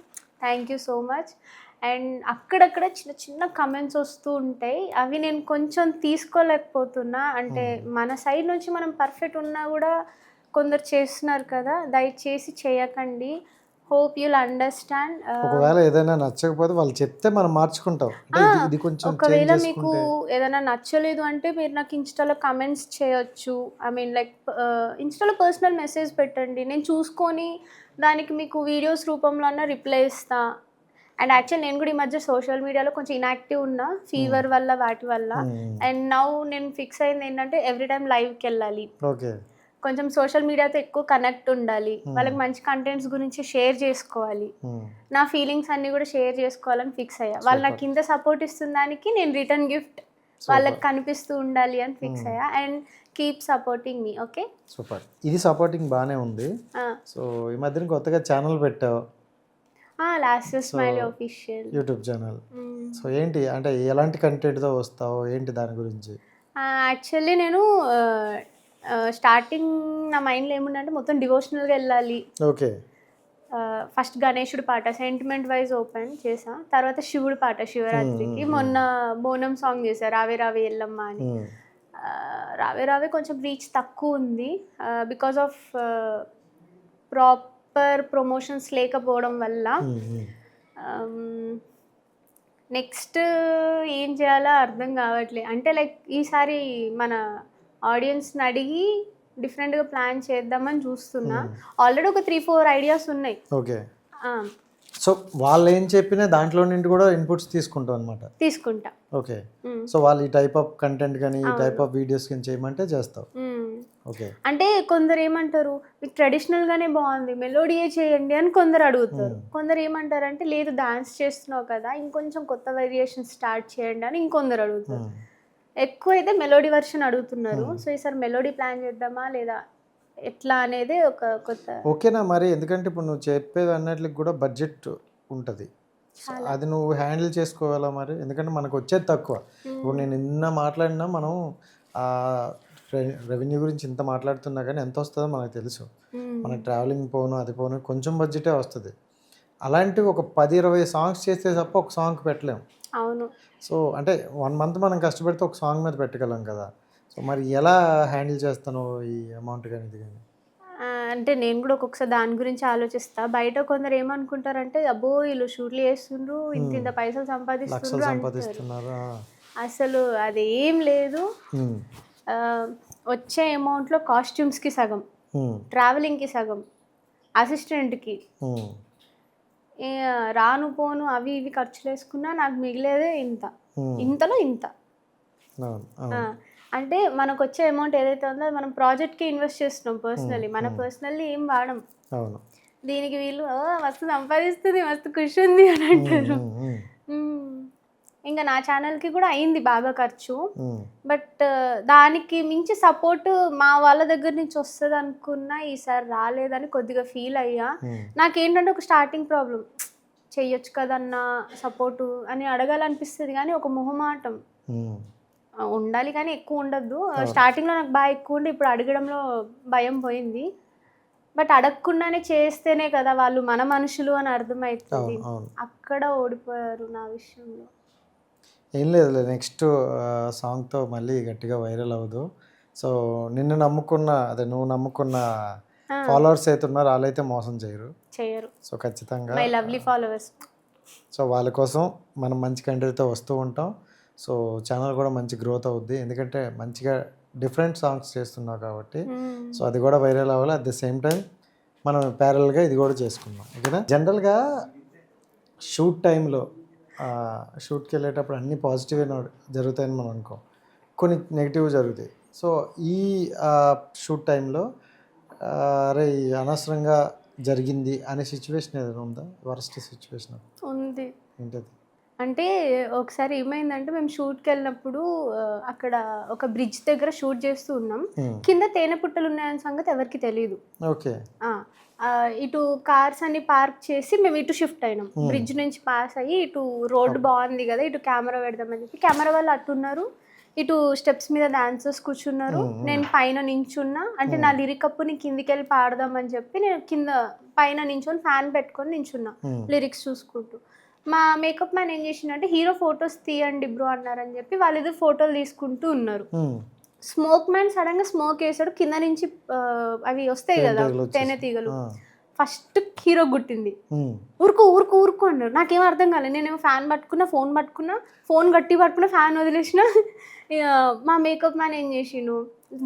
thank you so much. And అక్కడక్కడ చిన్న చిన్న కమెంట్స్ వస్తూ ఉంటాయి, అవి నేను కొంచెం తీసుకోలేకపోతున్నా. అంటే మన సైడ్ నుంచి మనం పర్ఫెక్ట్ ఉన్నా కూడా కొందరు చేస్తున్నారు కదా, దయచేసి చేయకండి. Hope you'll understand. ఒకవేళ ఏదైనా నచ్చకపోతే వాళ్ళు చెప్తే మనం మార్చుకుంటాం. ఇది కొంచెం ఒకవేళ మీకు ఏదైనా నచ్చలేదు అంటే మీరు నాకు ఇన్స్టాలో కమెంట్స్ చేయొచ్చు. ఐ మీన్ లైక్ ఇన్స్టాలో పర్సనల్ మెసేజ్ పెట్టండి, నేను చూసుకొని దానికి మీకు వీడియోస్ రూపంలో అన్న రిప్లై ఇస్తా. అండ్ యాక్చువల్ నేను కూడా ఈ మధ్య సోషల్ మీడియాలో కొంచెం ఇన్యాక్టివ్ ఉన్నా, ఫీవర్ వల్ల వాటి వల్ల. అండ్ నౌ నేను ఫిక్స్ అయింది ఏంటంటే ఎవ్రీ టైం లైవ్కి వెళ్ళాలి, ఓకే, కొంచెం సోషల్ మీడియాతో ఎక్కువ కనెక్ట్ ఉండాలి, వాళ్ళకి మంచి కంటెంట్స్ గురించి షేర్ చేసుకోవాలి, నా ఫీలింగ్స్ అన్నీ కూడా షేర్ చేసుకోవాలని ఫిక్స్ అయ్యా. వాళ్ళు నాకు ఇంత సపోర్ట్ ఇస్తున్న దానికి నేను రిటర్న్ గిఫ్ట్ వాళ్ళకి కనిపిస్తూ ఉండాలి అని ఫిక్స్ అయ్యా. And keep supporting me. Okay, super. ఇది సపోర్టింగ్ బాగానే ఉంది. సో ఈ మధ్యన కొత్తగా ఛానల్ పెట్టావు, last smile official YouTube channel. So ఏంటి అంటే ఎలాంటి కంటెంట్తో వస్తావు, ఏంటి దాని గురించి? యాక్చువల్లీ నేను స్టార్టింగ్ నా మైండ్లో ఏముందంటే మొత్తం డివోషనల్గా వెళ్ళాలి. ఓకే, ఫస్ట్ గణేశుడి పాట సెంటిమెంట్ వైజ్ ఓపెన్ చేసా, తర్వాత శివుడి పాట శివరాత్రికి, మొన్న బోనం సాంగ్ చేశా రావే రావే ఎల్లమ్మ అని. రావే రావే కొంచెం రీచ్ తక్కువ ఉంది బికాస్ ఆఫ్ ప్రాపర్ ప్రమోషన్స్ లేకపోవడం వల్ల. నెక్స్ట్ ఏం చేయాలో అర్థం కావట్లేదు. అంటే లైక్ ఈసారి మన ఆడియన్స్ని అడిగి డిఫరెంట్గా ప్లాన్ చేద్దామని చూస్తున్నా. ఆల్రెడీ ఒక 3-4 ఐడియాస్ ఉన్నాయి. ఓకే, సో వాళ్ళు ఏం చెప్పినా దాంట్లో నుండి కూడా ఇన్పుట్స్ తీసుకుంటాం అనమాట? తీసుకుంటా. ఓకే, సో వాళ్ళు ఈ టైప్ ఆఫ్ కంటెంట్ కానీ ఈ టైప్ ఆఫ్ వీడియోస్ కానీ చేయమంటే చేస్తావు? ఓకే, అంటే కొందరు ఏమంటారు మీకు ట్రెడిషనల్గానే బాగుంది మెలోడీయే చేయండి అని కొందరు అడుగుతారు. కొందరు ఏమంటారు అంటే లేదు డాన్స్ చేస్తున్నావు కదా ఇంకొంచెం కొత్త వేరియేషన్ స్టార్ట్ చేయండి అని ఇంకొందరు అడుగుతారు. ఎక్కువ అయితే మెలోడీ వర్షన్ అడుగుతున్నారు. సో ఈసారి మెలోడీ ప్లాన్ చేద్దామా లేదా ఎట్లా అనేది ఒక కొత్త. ఓకేనా మరి? ఎందుకంటే ఇప్పుడు నువ్వు చెప్పేది అన్నట్లకి కూడా బడ్జెట్ ఉంటుంది, అది నువ్వు హ్యాండిల్ చేసుకోవాలా మరి? ఎందుకంటే మనకు వచ్చేది తక్కువ. ఇప్పుడు నేను నిన్న మాట్లాడినా మనం రెవెన్యూ గురించి ఇంత మాట్లాడుతున్నా కానీ ఎంత వస్తుందో మనకు తెలుసు. మనకు ట్రావెలింగ్ పోను అది పోను కొంచెం బడ్జెటే వస్తుంది. అలాంటివి ఒక 10-20 సాంగ్స్ చేస్తే తప్ప ఒక సాంగ్ పెట్టలేము. అవును. సో అంటే 1 మంత్ మనం కష్టపడితే ఒక సాంగ్ మీద పెట్టగలం కదా. సో మరి ఎలా హ్యాండిల్ చేస్తాను ఈ అమౌంట్ కానీ ఇది కానీ? అంటే నేను కూడా ఒక్కొక్కసారి దాని గురించి ఆలోచిస్తా. బయట కొందరు ఏమనుకుంటారంటే అబ్బో వీళ్ళు షూట్లు చేస్తుండ్రు ఇంత పైసలు సంపాదిస్తున్నారు. అసలు అది ఏం లేదు. వచ్చే అమౌంట్లో కాస్ట్యూమ్స్కి సగం, ట్రావెలింగ్కి సగం, అసిస్టెంట్కి, రాను పోను అవి ఇవి ఖర్చులు వేసుకున్నా నాకు మిగిలేదే ఇంత, ఇంతలో ఇంత. అంటే మనకు వచ్చే అమౌంట్ ఏదైతే ఉందో మనం ప్రాజెక్ట్కి ఇన్వెస్ట్ చేస్తున్నాం. పర్సనల్లీ మన పర్సనల్లీ ఏం వాడం. దీనికి వీళ్ళు మస్తు సంపాదిస్తుంది మస్తు ఖుషి ఉంది అని అంటారు. ఇంకా నా ఛానల్కి కూడా అయింది బాగా ఖర్చు. బట్ దానికి మించి సపోర్ట్ మా వాళ్ళ దగ్గర నుంచి వస్తుంది అనుకున్నా, ఈసారి రాలేదని కొద్దిగా ఫీల్ అయ్యా. నాకేంటంటే ఒక స్టార్టింగ్ ప్రాబ్లం, చెయ్యొచ్చు కదన్నా సపోర్టు అని అడగాలనిపిస్తుంది కానీ ఒక మొహమాటం ఉండాలి కానీ ఎక్కువ ఉండద్దు. స్టార్టింగ్లో నాకు బాగా ఎక్కువ ఉండి ఇప్పుడు అడగడంలో భయం పోయింది. బట్ అడగకుండానే చేస్తేనే కదా వాళ్ళు మన మనుషులు అని అర్థమవుతుంది. అక్కడ ఓడిపోయారు నా విషయంలో. ఏం లేదులే, నెక్స్ట్ సాంగ్తో మళ్ళీ గట్టిగా వైరల్ అవ్వదు. సో నిన్ను నమ్ముకున్న అదే నువ్వు నమ్ముకున్న ఫాలోవర్స్ అయితే ఉన్నారు వాళ్ళైతే మోసం చేయరు. సో ఖచ్చితంగా మై లవ్లీ ఫాలోవర్స్. సో వాళ్ళ కోసం మనం మంచి కంటెంట్తో వస్తూ ఉంటాం. సో ఛానల్ కూడా మంచి గ్రోత్ అవుద్ది. ఎందుకంటే మంచిగా డిఫరెంట్ సాంగ్స్ చేస్తున్నావు కాబట్టి సో అది కూడా వైరల్ అవ్వాలి. అట్ ద సేమ్ టైం మనం ప్యారల్గా ఇది కూడా చేసుకున్నాం ఓకేనా. జనరల్గా షూట్ టైంలో షూట్కి వెళ్ళేటప్పుడు అన్నీ పాజిటివ్ జరుగుతాయని మనం అనుకో, కొన్ని నెగిటివ్ జరుగుతాయి. సో ఈ షూట్ టైంలో అరే అనవసరంగా జరిగింది అనే సిచ్యువేషన్ ఏదైనా ఉందా? వరస్ట్ సిచ్యువేషన్ ఉంది. ఏంటది? అంటే ఒకసారి ఏమైందంటే మేము షూట్కి వెళ్ళినప్పుడు అక్కడ ఒక బ్రిడ్జ్ దగ్గర షూట్ చేస్తూ ఉన్నాం. కింద తేనె పుట్టలు ఉన్నాయన్న సంగతి ఎవరికి తెలియదు. ఓకే. ఇటు కార్స్ అన్ని పార్క్ చేసి మేము ఇటు షిఫ్ట్ అయినాం. బ్రిడ్జ్ నుంచి పాస్ అయ్యి ఇటు రోడ్డు బాగుంది కదా, ఇటు కెమెరా పెడదామని చెప్పి కెమెరా వాళ్ళు అట్టున్నారు, ఇటు స్టెప్స్ మీద డాన్సర్స్ కూర్చున్నారు, నేను పైన నించున్నా. అంటే నా లిరిక్ అప్పుడు నేను కిందికి వెళ్ళి పాడదామని చెప్పి నేను కింద పైన నించొని ఫ్యాన్ పెట్టుకొని నించున్నా లిరిక్స్ చూసుకుంటూ. మా మేకప్ మ్యాన్ ఏం చేసిండంటే హీరో ఫొటోస్ తీయండి బ్రో అన్నారని చెప్పి వాళ్ళిద్దరు ఫోటోలు తీసుకుంటూ ఉన్నారు. స్మోక్ మ్యాన్ సడన్ గా స్మోక్ వేసాడు, కింద నుంచి అవి వస్తాయి కదా తేనె తీగలు, ఫస్ట్ హీరో గుట్టింది. ఊరుకో ఊరుకో ఊరుకో అన్నారు. నాకేం అర్థం కాలేదు. నేనేమో ఫ్యాన్ పట్టుకున్నా, ఫోన్ గట్టి పట్టుకున్నా, ఫ్యాన్ వదిలేసిన. మా మేకప్ మ్యాన్ ఏం చేసిండు,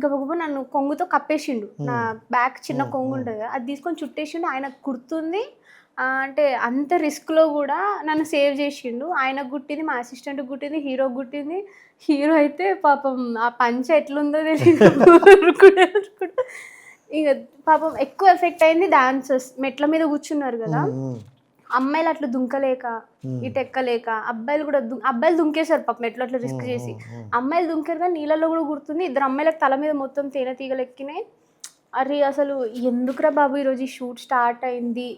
గబగబా నన్ను కొంగుతో కప్పేసిండు. నా బ్యాక్ చిన్న కొంగు ఉంటుంది కదా, అది తీసుకొని చుట్టేసిండు. ఆయనకు గుర్తుంది. అంటే అంత రిస్క్లో కూడా నన్ను సేవ్ చేసిండు. ఆయనకు గుట్టింది, మా అసిస్టెంట్కి గుట్టింది, హీరోకి గుట్టింది. హీరో అయితే పాపం ఆ పంచ ఎట్లుందో తెలియదు. ఇంకా పాపం ఎక్కువ ఎఫెక్ట్ అయింది డాన్సర్స్. మెట్ల మీద కూర్చున్నారు కదా, అమ్మాయిలు అట్లా దుంకలేక, ఇటు ఎక్కలేక, అబ్బాయిలు దుంకేశారు పాపం మెట్లు అట్లా రిస్క్ చేసి. అమ్మాయిలు దుంకారు కానీ నీళ్ళల్లో కూడా గుర్తుంది. ఇద్దరు అమ్మాయిలకు తల మీద మొత్తం తేనె తీగలు ఎక్కినాయి. అరే అసలు ఎందుకురా బాబు ఈరోజు ఈ షూట్ స్టార్ట్ అయింది,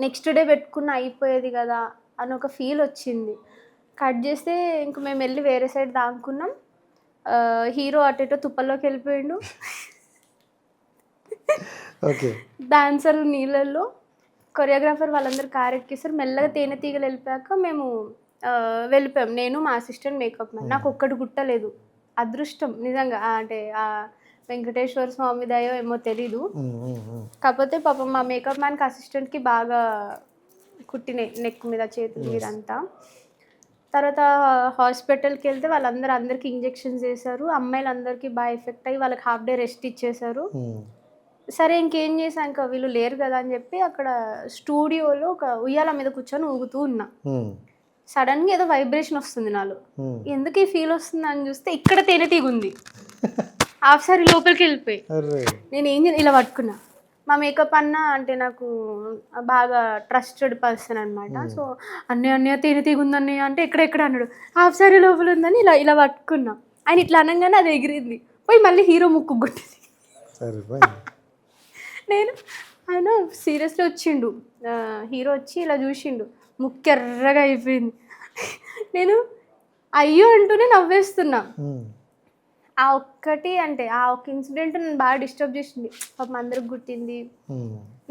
నెక్స్ట్ డే పెట్టుకున్న అయిపోయేది కదా అని ఒక ఫీల్ వచ్చింది. కట్ చేస్తే ఇంక మేము వెళ్ళి వేరే సైడ్ దాక్కున్నాం. హీరో అటేటో తుప్పల్లోకి వెళ్ళిపోయిండు. డాన్సర్లు నీళ్ళల్లో, కొరియోగ్రాఫర్ వాళ్ళందరూ కార్ ఎక్కేసారు. మెల్లగా తేనె తీగలు వెళ్ళిపోయాక మేము వెళ్ళిపోయాం, నేను మా అసిస్టెంట్ మేకప్ మ్యాన్. నాకు ఒక్కటి గుట్టలేదు, అదృష్టం నిజంగా. అంటే వెంకటేశ్వర స్వామి దయో ఏమో తెలీదు. కాకపోతే పాపం మా మేకప్ మ్యాన్కి అసిస్టెంట్కి బాగా కుట్టినాయి నెక్ మీద, చేతుల మీద అంతా. తర్వాత హాస్పిటల్కి వెళ్తే అందరికీ ఇంజెక్షన్స్ చేశారు. అమ్మాయిలందరికీ బాగా ఎఫెక్ట్ అయ్యి వాళ్ళకి హాఫ్ డే రెస్ట్ ఇచ్చేశారు. సరే ఇంకేం చేశాను, ఇంకా వీళ్ళు లేరు కదా అని చెప్పి అక్కడ స్టూడియోలో ఒక ఉయ్యాల మీద కూర్చొని ఊగుతూ ఉన్నా. సడన్గా ఏదో వైబ్రేషన్ వస్తుంది నాలో. ఎందుకు ఈ ఫీల్ వస్తుంది అని చూస్తే ఇక్కడ తేనె తీగ ఉంది. హాఫ్ సారీ లోపలికి వెళ్ళిపోయి నేను ఏం ఇలా పట్టుకున్నా. మా మేకప్ అన్న అంటే నాకు బాగా ట్రస్టెడ్ పర్సన్ అనమాట. సో అన్నయ్య తేనె తీగ ఉందన్నయ్య అంటే ఎక్కడెక్కడ అన్నాడు. హాఫ్ సారీ లోపల ఉందని ఇలా పట్టుకున్నా. ఆయన ఇట్లా అనగానే అది ఎగిరింది పోయి మళ్ళీ హీరో ముక్కు కొట్టింది. ఆయన సీరియస్లీ వచ్చిండు, హీరో వచ్చి ఇలా చూసిండు, ముక్కు ఎర్రగా అయిపోయింది. నేను అయ్యో అంటూనే నవ్వేస్తున్నా. ఆ ఒక్కటి అంటే ఆ ఒక్క ఇన్సిడెంట్ నన్ను బాగా డిస్టర్బ్ చేసింది. పాపం అందరికి గుట్టింది,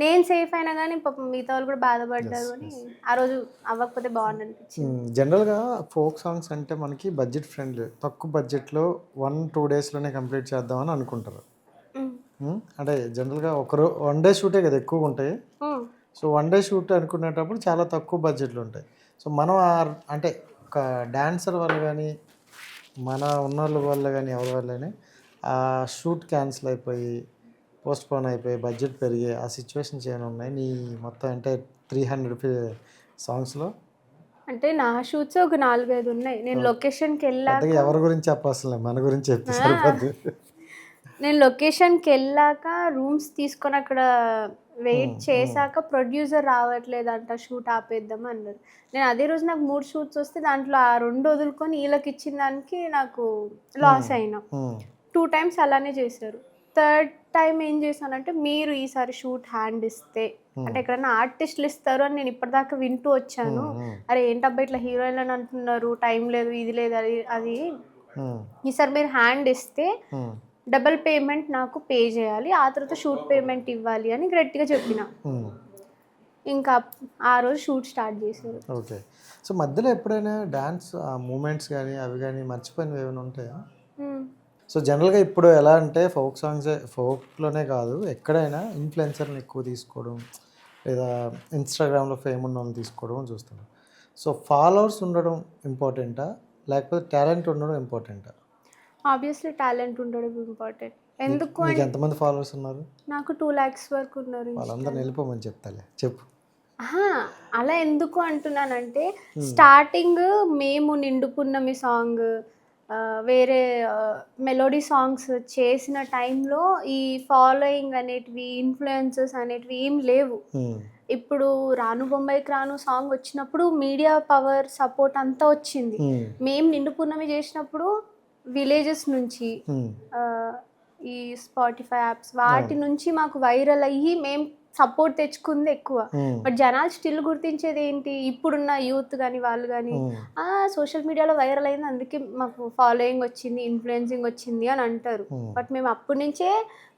నేను సేఫ్ అయినా కానీ పాపం మిగతా వాళ్ళు కూడా బాధపడ్డారు. అని ఆ రోజు అవ్వకపోతే బాగుంది అనిపించింది. జనరల్గా ఫోక్ సాంగ్స్ అంటే మనకి బడ్జెట్ ఫ్రెండ్లీ, తక్కువ బడ్జెట్లో 1-2 డేస్లోనే కంప్లీట్ చేద్దామని అనుకుంటారు. అంటే జనరల్గా వన్ డే షూటే కదా ఎక్కువగా ఉంటాయి. సో వన్ డే షూట్ అనుకునేటప్పుడు చాలా తక్కువ బడ్జెట్లు ఉంటాయి. సో మనం అంటే ఒక డాన్సర్ వల్ల కానీ మన ఉన్న వల్ల కానీ ఎవరి వల్లనే ఆ షూట్ క్యాన్సిల్ అయిపోయి పోస్ట్పోన్ అయిపోయి బడ్జెట్ పెరిగి ఆ సిచ్యువేషన్స్ ఏమైనా ఉన్నాయి నీ మొత్తం అంటే 300 సాంగ్స్లో? అంటే నా షూట్స్ ఒక 4-5 ఉన్నాయి. నేను లొకేషన్కి వెళ్ళాక ఎవరి గురించి చెప్పాల్సిన మన గురించి చెప్తే సరిపోద్ది. నేను లొకేషన్కి వెళ్ళాక రూమ్స్ తీసుకొని అక్కడ వెయిట్ చేశాక ప్రొడ్యూసర్ రావట్లేదంట, షూట్ ఆపేద్దాం అన్నారు. నేను అదే రోజు నాకు 3 షూట్స్ వస్తే దాంట్లో ఆ 2 వదులుకొని వీళ్ళకి ఇచ్చిన దానికి నాకు లాస్ అయినా. 2 టైమ్స్ అలానే చేశారు. థర్డ్ టైం ఏం చేశానంటే మీరు ఈసారి షూట్ హ్యాండ్ ఇస్తే అంటే ఎక్కడైనా ఆర్టిస్టులు ఇస్తారు అని నేను ఇప్పటిదాకా వింటూ వచ్చాను. అరే ఏంటబ్బా ఇట్లా హీరోయిన్ అని అంటున్నారు, టైం లేదు, ఇది లేదు, అది ఈసారి మీరు హ్యాండ్ ఇస్తే డబుల్ పేమెంట్ నాకు పే చేయాలి, ఆ తర్వాత షూట్ పేమెంట్ ఇవ్వాలి అని గట్టిగా చెప్పిన. ఇంకా ఆ రోజు షూట్ స్టార్ట్ చేశారు. ఓకే. సో మధ్యలో ఎప్పుడైనా డాన్స్ మూమెంట్స్ కానీ అవి కానీ మర్చిపోయినవి ఏమైనా ఉంటాయా? సో జనరల్గా ఇప్పుడు ఎలా అంటే ఫోక్ సాంగ్స్ ఫోక్లోనే కాదు ఎక్కడైనా ఇన్ఫ్లుయెన్సర్ని ఎక్కువ తీసుకోవడం లేదా ఇన్స్టాగ్రామ్లో ఫేమ్ ఉన్న వాళ్ళని తీసుకోవడం చూస్తున్నాం. సో ఫాలోవర్స్ ఉండడం ఇంపార్టెంటా లేకపోతే టాలెంట్ ఉండడం ఇంపార్టెంటా? ఆబ్వియస్లీ టాలెంట్ ఉండడం ఇంపార్టెంట్. ఎందుకు నీకు ఎంతమంది ఫాలోవర్స్ ఉన్నారు? నాకు 2 lakhs వరకు ఉన్నారు. వాళ్ళందరిని వెళ్ళిపోమని చెప్తాలే, చెప్పు. ఆహా, అలా ఎందుకు అంటున్నానంటే స్టార్టింగ్ మేము నిండు పున్నమి సాంగ్ వేరే మెలోడీ సాంగ్స్ చేసిన టైంలో ఈ ఫాలోయింగ్ అనేటివి ఇన్ఫ్లుయెన్సెస్ అనేటివి ఏం లేవు. ఇప్పుడు రాను బొంబాయికి రాను సాంగ్ వచ్చినప్పుడు మీడియా పవర్ సపోర్ట్ అంతా వచ్చింది. మేము నిండు పున్నమి చేసినప్పుడు విలేజెస్ నుంచి ఈ స్పాటిఫై యాప్స్ వాటి నుంచి మాకు వైరల్ అయ్యి మేము సపోర్ట్ తెచ్చుకుంది ఎక్కువ. బట్ జనాలు స్టిల్ గుర్తించేది ఏంటి, ఇప్పుడున్న యూత్ కానీ వాళ్ళు కానీ సోషల్ మీడియాలో వైరల్ అయింది అందుకే మాకు ఫాలోయింగ్ వచ్చింది, ఇన్ఫ్లుయెన్సింగ్ వచ్చింది అని అంటారు. బట్ మేము అప్పటి నుంచే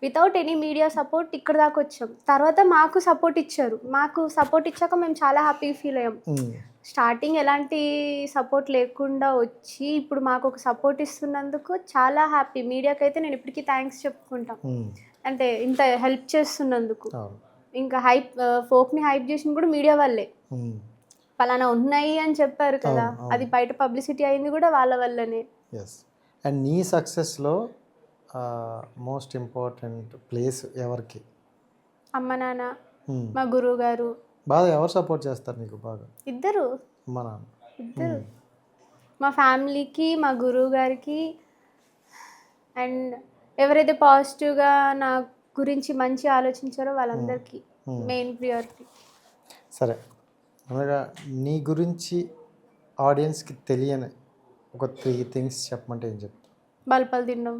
వితౌట్ ఎనీ మీడియా సపోర్ట్ ఇక్కడ దాకా వచ్చాం. తర్వాత మాకు సపోర్ట్ ఇచ్చారు. మాకు సపోర్ట్ ఇచ్చాక మేము చాలా హ్యాపీగా ఫీల్ అయ్యాం. స్టార్టింగ్ ఎలాంటి సపోర్ట్ లేకుండా వచ్చి ఇప్పుడు మాకు ఒక సపోర్ట్ ఇస్తున్నందుకు చాలా హ్యాపీ. మీడియాకి అయితే నేను ఇప్పటికీ థ్యాంక్స్ చెప్పుకుంటాను, అంటే ఇంత హెల్ప్ చేస్తున్నందుకు. ఇంకా ఫోక్ని హైప్ చేసిన కూడా మీడియా వాళ్ళే. పలానా ఉన్నాయి అని చెప్పారు కదా, అది బయట పబ్లిసిటీ అయింది కూడా వాళ్ళ వల్లనే. ఎస్. అండ్ నీ సక్సెస్లో మోస్ట్ ఇంపార్టెంట్ ప్లేస్ ఎవరికి? అమ్మ నాన్న, మా గురువు గారు. బాగా ఎవరు సపోర్ట్ చేస్తారు నీకు బాగా? ఇద్దరు. అమ్మ నాన్న ఇద్దరు. మా ఫ్యామిలీకి, మా గురువు గారికి, అండ్ ఎవరైతే పాజిటివ్గా నా గురించి మంచి ఆలోచించారో వాళ్ళందరికీ మెయిన్ ప్రియారిటీ. సరే, అనగా నీ గురించి ఆడియన్స్కి తెలియని ఒక 3 things చెప్పమంటే ఏం చెప్తా? బల్పాలు తినడం.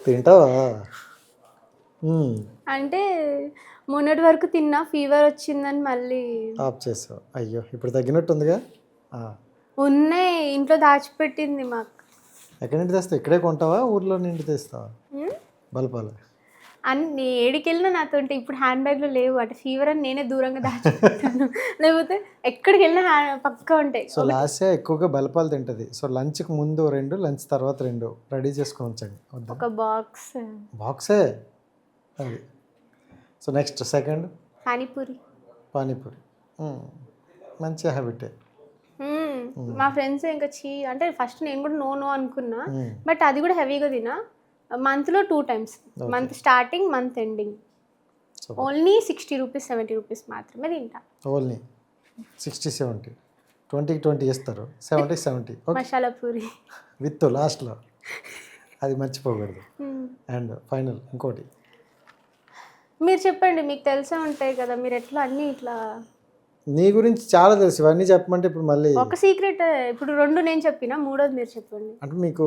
తింటావా? అంటే మొన్నటి వరకు తిన్నా, ఫీవర్ వచ్చిందని మళ్ళీ ఆఫ్ చేసావు. అయ్యో, ఇప్పుడు తగ్గినట్టుందిగా. ఉన్నాయి, ఇంట్లో దాచిపెట్టింది మాకు. ఎక్కడి నుండి తెస్తావు? ఇక్కడే కొంటావా, ఊర్లో నుండి తెస్తావా బల్పాలు? అన్ని ఏడికి వెళ్ళినా నాతో ఉంటే. ఇప్పుడు హ్యాండ్ బ్యాగ్లో లేవు, అటు ఫీవర్ అని నేనే దూరంగా దాచిపెట్టాను. లేకపోతే ఎక్కడికి వెళ్ళినా పక్కా ఉంటాయి. సో లాస్ట్ ఎక్కువగా బల్పాలు తింటుంది. సో లంచ్కి ముందు 2, లంచ్ తర్వాత 2 రెడీ చేసుకొని ఉంచండి. ఒక బాక్సే అది. So next second panipuri. Panipuri మంచి హ్యాబిటే. మా ఫ్రెండ్స్ ఇంకా అంటే ఫస్ట్ నేను కూడా నో అనుకున్నా, బట్ అది కూడా హెవీగా తినా. మంత్లో 2 times, month starting, month ending. Only 60 rupees 70 rupees మాత్రమే తింటా. ఓన్లీ 60 70, 20 20 ఇస్తారు, 70 70. మసాలా పూరి విత్ లాస్ట్లో అది మర్చిపోకూడదు. అండ్ ఫైనల్ ఇంకోటి మీరు చెప్పండి, మీకు తెలిసే ఉంటాయి కదా, మీరు ఎట్లా అన్నీ ఇట్లా. నీ గురించి చాలా తెలుసు, ఇవన్నీ చెప్పమంటే ఇప్పుడు మళ్ళీ ఒక సీక్రెట్. ఇప్పుడు 2 నేను చెప్పినా, 3వది మీరు చెప్పండి. అంటే మీకు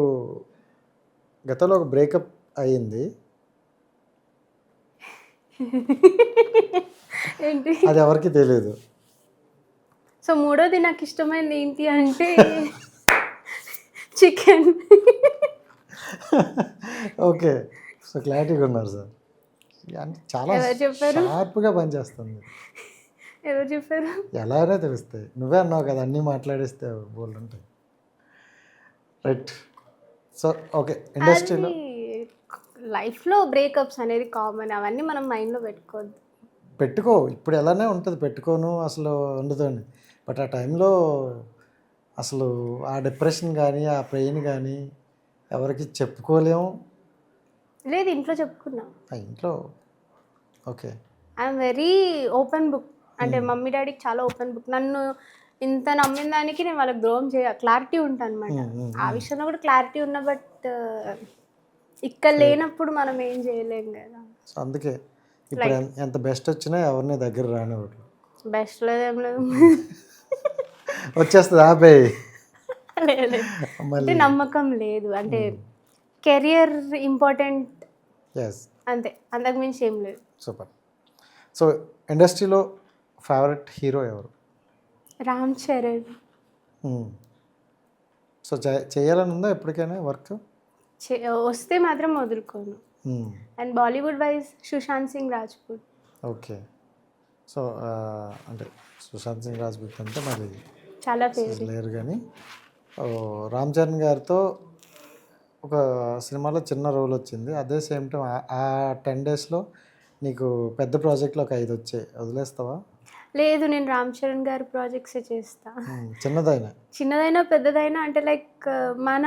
గతంలో ఒక బ్రేకప్ అయ్యింది, ఏంటి అది ఎవరికి తెలియదు. సో 3వది నాకు ఇష్టమైనది ఏంటి అంటే చికెన్. ఓకే, సో క్లారిటీగా ఉన్నారు సార్. అంటే చాలా షార్ప్గా పనిచేస్తుంది. ఎవరు చెప్పారు? ఎలాగైనా తెలుస్తాయి, నువ్వే అన్నావు కదా అన్నీ మాట్లాడేస్తే బోల్డ్ ఉంటాయి. రైట్. సో ఓకే, ఇండస్ట్రీలో లైఫ్లో బ్రేకప్స్ అనేది కామన్, అవన్నీ మనం మైండ్లో పెట్టుకో. ఇప్పుడు ఎలానే ఉంటుంది, పెట్టుకోను అసలు ఉండదు అని. బట్ ఆ టైంలో అసలు ఆ డిప్రెషన్ కానీ ఆ పెయిన్ కానీ ఎవరికి చెప్పుకోలేము. లేదు, ఇంట్లో చెప్పుకున్నా. ఇంట్లో okay, I'm very open book. అంటే మమ్మీ డాడీకి చాలా ఓపెన్ బుక్. నన్ను ఇంత నమ్మిన దానికి నేను వాళ్ళకి ద్రోహం క్లారిటీ ఉంటాను అనమాట. ఆ విషయంలో కూడా క్లారిటీ ఉన్నా, బట్ ఇక్కడ లేనప్పుడు మనం ఏం చేయలేం కదా. సో అందుకే ఇప్పుడు ఎంత బెస్ట్ వచ్చినా ఎవరిని దగ్గర రానివ్వడు. బెస్ట్ లేదేం లేదు, వచ్చేస్తుంది ఆపే. అంటే నమ్మకం లేదు, అంటే కెరియర్ ఇంపార్టెంట్ అంతే, అంతకు మించి ఏం లేదు. సూపర్. సో ఇండస్ట్రీలో ఫేవరెట్ హీరో ఎవరు? రామ్ చరణ్. సో చేయాలని ఉందా ఎప్పటికైనా వర్క్? వస్తే మాత్రం వదులుకోను. And Bollywood wise Sushant Singh Rajput. Okay. So అంటే సుశాంత్ సింగ్ రాజ్పూట్ అంటే మరి చాలా ఫేవరెట్ లేరు, కానీ రామ్ చరణ్ గారితో ఒక సినిమాలో చిన్న రోల్ వచ్చింది. అదే సేమ్ టైం ఆ 10 daysలో నీకు పెద్ద ప్రాజెక్ట్లో ఒక 5 వచ్చాయి, వదిలేస్తావా? లేదు, నేను రామ్ చరణ్ గారి ప్రాజెక్ట్సే చేస్తా. చిన్నదైనా చిన్నదైనా పెద్దదైనా అంటే లైక్ మన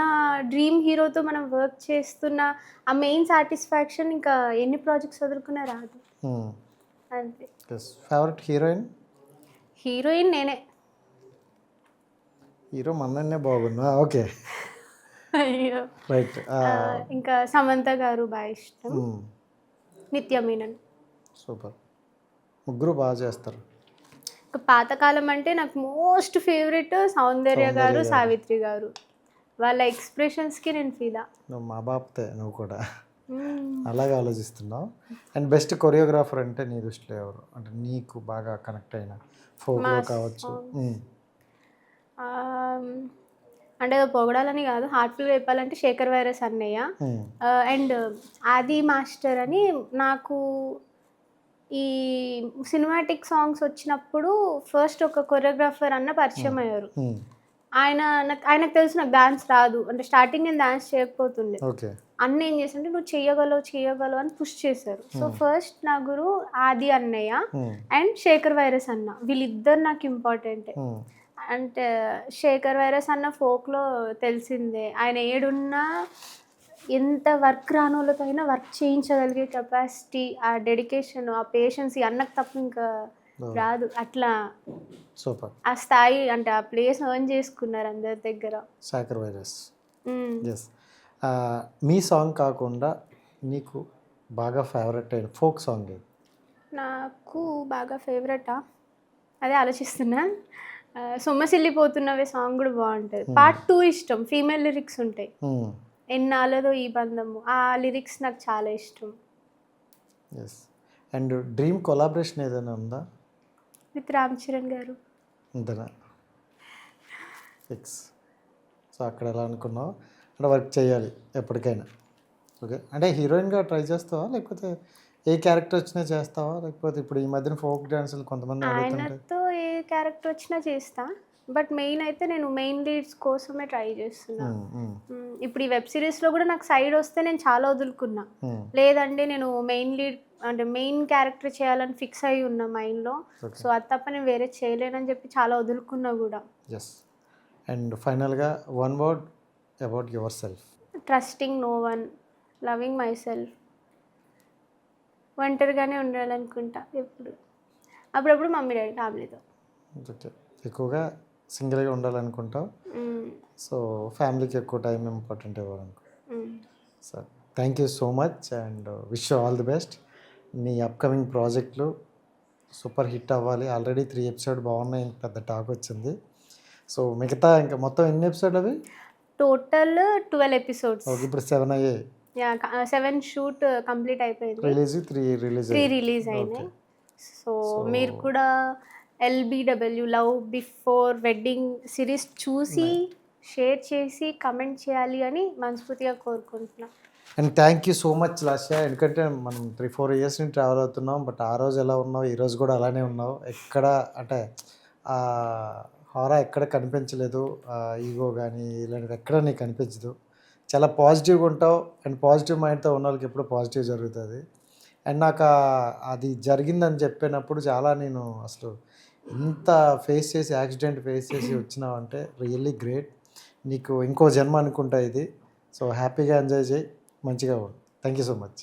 డ్రీమ్ హీరోతో మనం వర్క్ చేస్తున్న ఆ మెయిన్ సాటిస్ఫాక్షన్ ఇంకా ఎన్ని ప్రాజెక్ట్స్ వదులుకున్నా రాదు. అంతే. Favourite heroine? హీరోయిన్ నేనే. హీరో మన్నన్నే బాగున్నా. ఓకే, అయ్యో. రైట్. ఇంకా సమంత గారు బాగా ఇష్టం, నిత్య మీనన్. సూపర్, ముగ్గురు బాగా చేస్తారు. ఇంకా పాతకాలం అంటే నాకు మోస్ట్ ఫేవరెట్ సౌందర్య గారు, సావిత్రి గారు. వాళ్ళ ఎక్స్ప్రెషన్స్కి నేను ఫీదా. నువ్వు మా బాప్తే, నువ్వు కూడా అలాగే ఆలోచిస్తున్నావు. అండ్ బెస్ట్ కొరియోగ్రాఫర్ అంటే నీ దృష్టిలో ఎవరు, అంటే నీకు బాగా కనెక్ట్ అయిన ఫోక్లో కావచ్చు? అంటే పొగడాలని కాదు, హార్ట్ఫుల్గా చెప్పాలంటే శేఖర్ వైరస్ అన్నయ్య అండ్ ఆది మాస్టర్ అని. నాకు ఈ సినిమాటిక్ సాంగ్స్ వచ్చినప్పుడు ఫస్ట్ ఒక కొరియోగ్రాఫర్ అన్న పరిచయం అయ్యారు. ఆయనకు తెలుసు నాకు డాన్స్ రాదు, అంటే స్టార్టింగ్ నేను డాన్స్ చేయకపోతుండే. అన్న ఏం చేస్తుంటే నువ్వు చేయగలవు అని పుష్ చేశారు. సో ఫస్ట్ నా గురువు ఆది అన్నయ్య అండ్ శేఖర్ వైరస్ అన్న, వీళ్ళిద్దరు నాకు ఇంపార్టెంటే. అంటే శేఖర్ వైరస్ అన్న ఫోక్లో తెలిసిందే, ఆయన ఏడున్నా ఎంత వర్క్ రానోళ్ళతో అయినా వర్క్ చేయించగలిగే కెపాసిటీ, ఆ డెడికేషన్, ఆ పేషెన్స్ అన్నకు తప్ప ఇంకా రాదు. అట్లా సూపర్, ఆ స్థాయి అంటే ఆ ప్లేస్ ఎర్న్ చేసుకున్నారు అందరి దగ్గర. శేఖర్ వైరస్. ఎస్. మీ సాంగ్ కాకుండా నీకు బాగా ఫేవరెట్ అయిన ఫోక్ సాంగ్ ఏది? నాకు బాగా ఫేవరెటా అదే ఆలోచిస్తున్నా. సొమ్మసిల్లిపోతున్నవే సాంగ్ కూడా బాగుంటుంది. పార్ట్ 2 ఇష్టం, ఫీమేల్ లిరిక్స్ ఉంటాయి. ఎన్నాళ్ళదో ఈ బంధము, ఆ లిరిక్స్ నాకు చాలా ఇష్టం. ఎస్. అండ్ డ్రీమ్ కొలాబరేషన్ ఏదైనా ఉందా? విత్ రామ్ చరణ్ గారు. అంతేనా? ఫిక్స్. సో అక్కడ ఎలా అనుకున్నావు అంటే వర్క్ చేయాలి ఎప్పటికైనా? ఓకే, అంటే హీరోయిన్గా ట్రై చేస్తావా, లేకపోతే ఏ క్యారెక్టర్ వచ్చినా చేస్తావా, లేకపోతే ఇప్పుడు ఈ మధ్యన ఫోక్ డాన్సులు కొంతమంది ఆయనతో ఏ క్యారెక్టర్ వచ్చినా చేస్తా, బట్ మెయిన్ అయితే నేను మెయిన్ లీడ్స్ కోసమే ట్రై చేస్తున్నా. ఇప్పుడు ఈ వెబ్ సిరీస్లో కూడా నాకు సైడ్ వస్తే నేను చాలా వదులుకున్నా. లేదంటే నేను మెయిన్ లీడ్ అంటే మెయిన్ క్యారెక్టర్ చేయాలని ఫిక్స్ అయ్యి ఉన్నా మైండ్లో. సో అది తప్ప నేను వేరే చేయలేనని చెప్పి చాలా వదులుకున్నా కూడా. ఎస్. అండ్ ఫైనల్గా one word about yourself. Trusting no one, loving myself. ఒంటరిగానే ఉండాలనుకుంటా ఎప్పుడు, అప్పుడప్పుడు మమ్మీ డాడీ ఫ్యామిలీతో. ఓకే, ఎక్కువగా సింగిల్గా ఉండాలనుకుంటావు. సో ఫ్యామిలీకి ఎక్కువ టైం ఇంపార్టెంట్ ఇవ్వాలనుకో. Sir thank you so much and wish you all the best. నీ అప్కమింగ్ ప్రాజెక్టులు సూపర్ హిట్ అవ్వాలి. ఆల్రెడీ 3 ఎపిసోడ్ బాగున్నాయి, పెద్ద టాక్ వచ్చింది. సో మిగతా ఇంకా మొత్తం ఎన్ని ఎపిసోడ్ అవి? Total 12 episodes. ఓకే, ఇప్పుడు 7 అయ్యాయి. 7 షూట్ కంప్లీట్ అయిపోయింది. త్రీ రిలీజ్ అయినాయి. సో మీరు కూడా LBW love before wedding series చూసి షేర్ చేసి కమెంట్ చేయాలి అని మనస్ఫూర్తిగా కోరుకుంటున్నాను. And thank you so much Lasya. ఎందుకంటే మనం 3-4 ఇయర్స్ నుంచి ట్రావెల్ అవుతున్నాం, బట్ ఆ రోజు ఎలా ఉన్నావు, ఈరోజు కూడా అలానే ఉన్నావు. ఎక్కడ అంటే హారా ఎక్కడ కనిపించలేదు, ఈగో కానీ ఇలాంటివి ఎక్కడ నీకు కనిపించదు. చాలా పాజిటివ్గా ఉంటావు అండ్ పాజిటివ్ మైండ్తో ఉన్న వాళ్ళకి ఎప్పుడు పాజిటివ్ జరుగుతుంది. అండ్ నాకు అది జరిగిందని చెప్పినప్పుడు చాలా నేను అసలు ఇంత యాక్సిడెంట్ ఫేస్ చేసి వచ్చినావు అంటే రియల్లీ గ్రేట్. నీకు ఇంకో జన్మ అనుకుంటా ఇది. సో హ్యాపీగా ఎంజాయ్ చేయి, మంచిగా ఉండు. Thank you so much.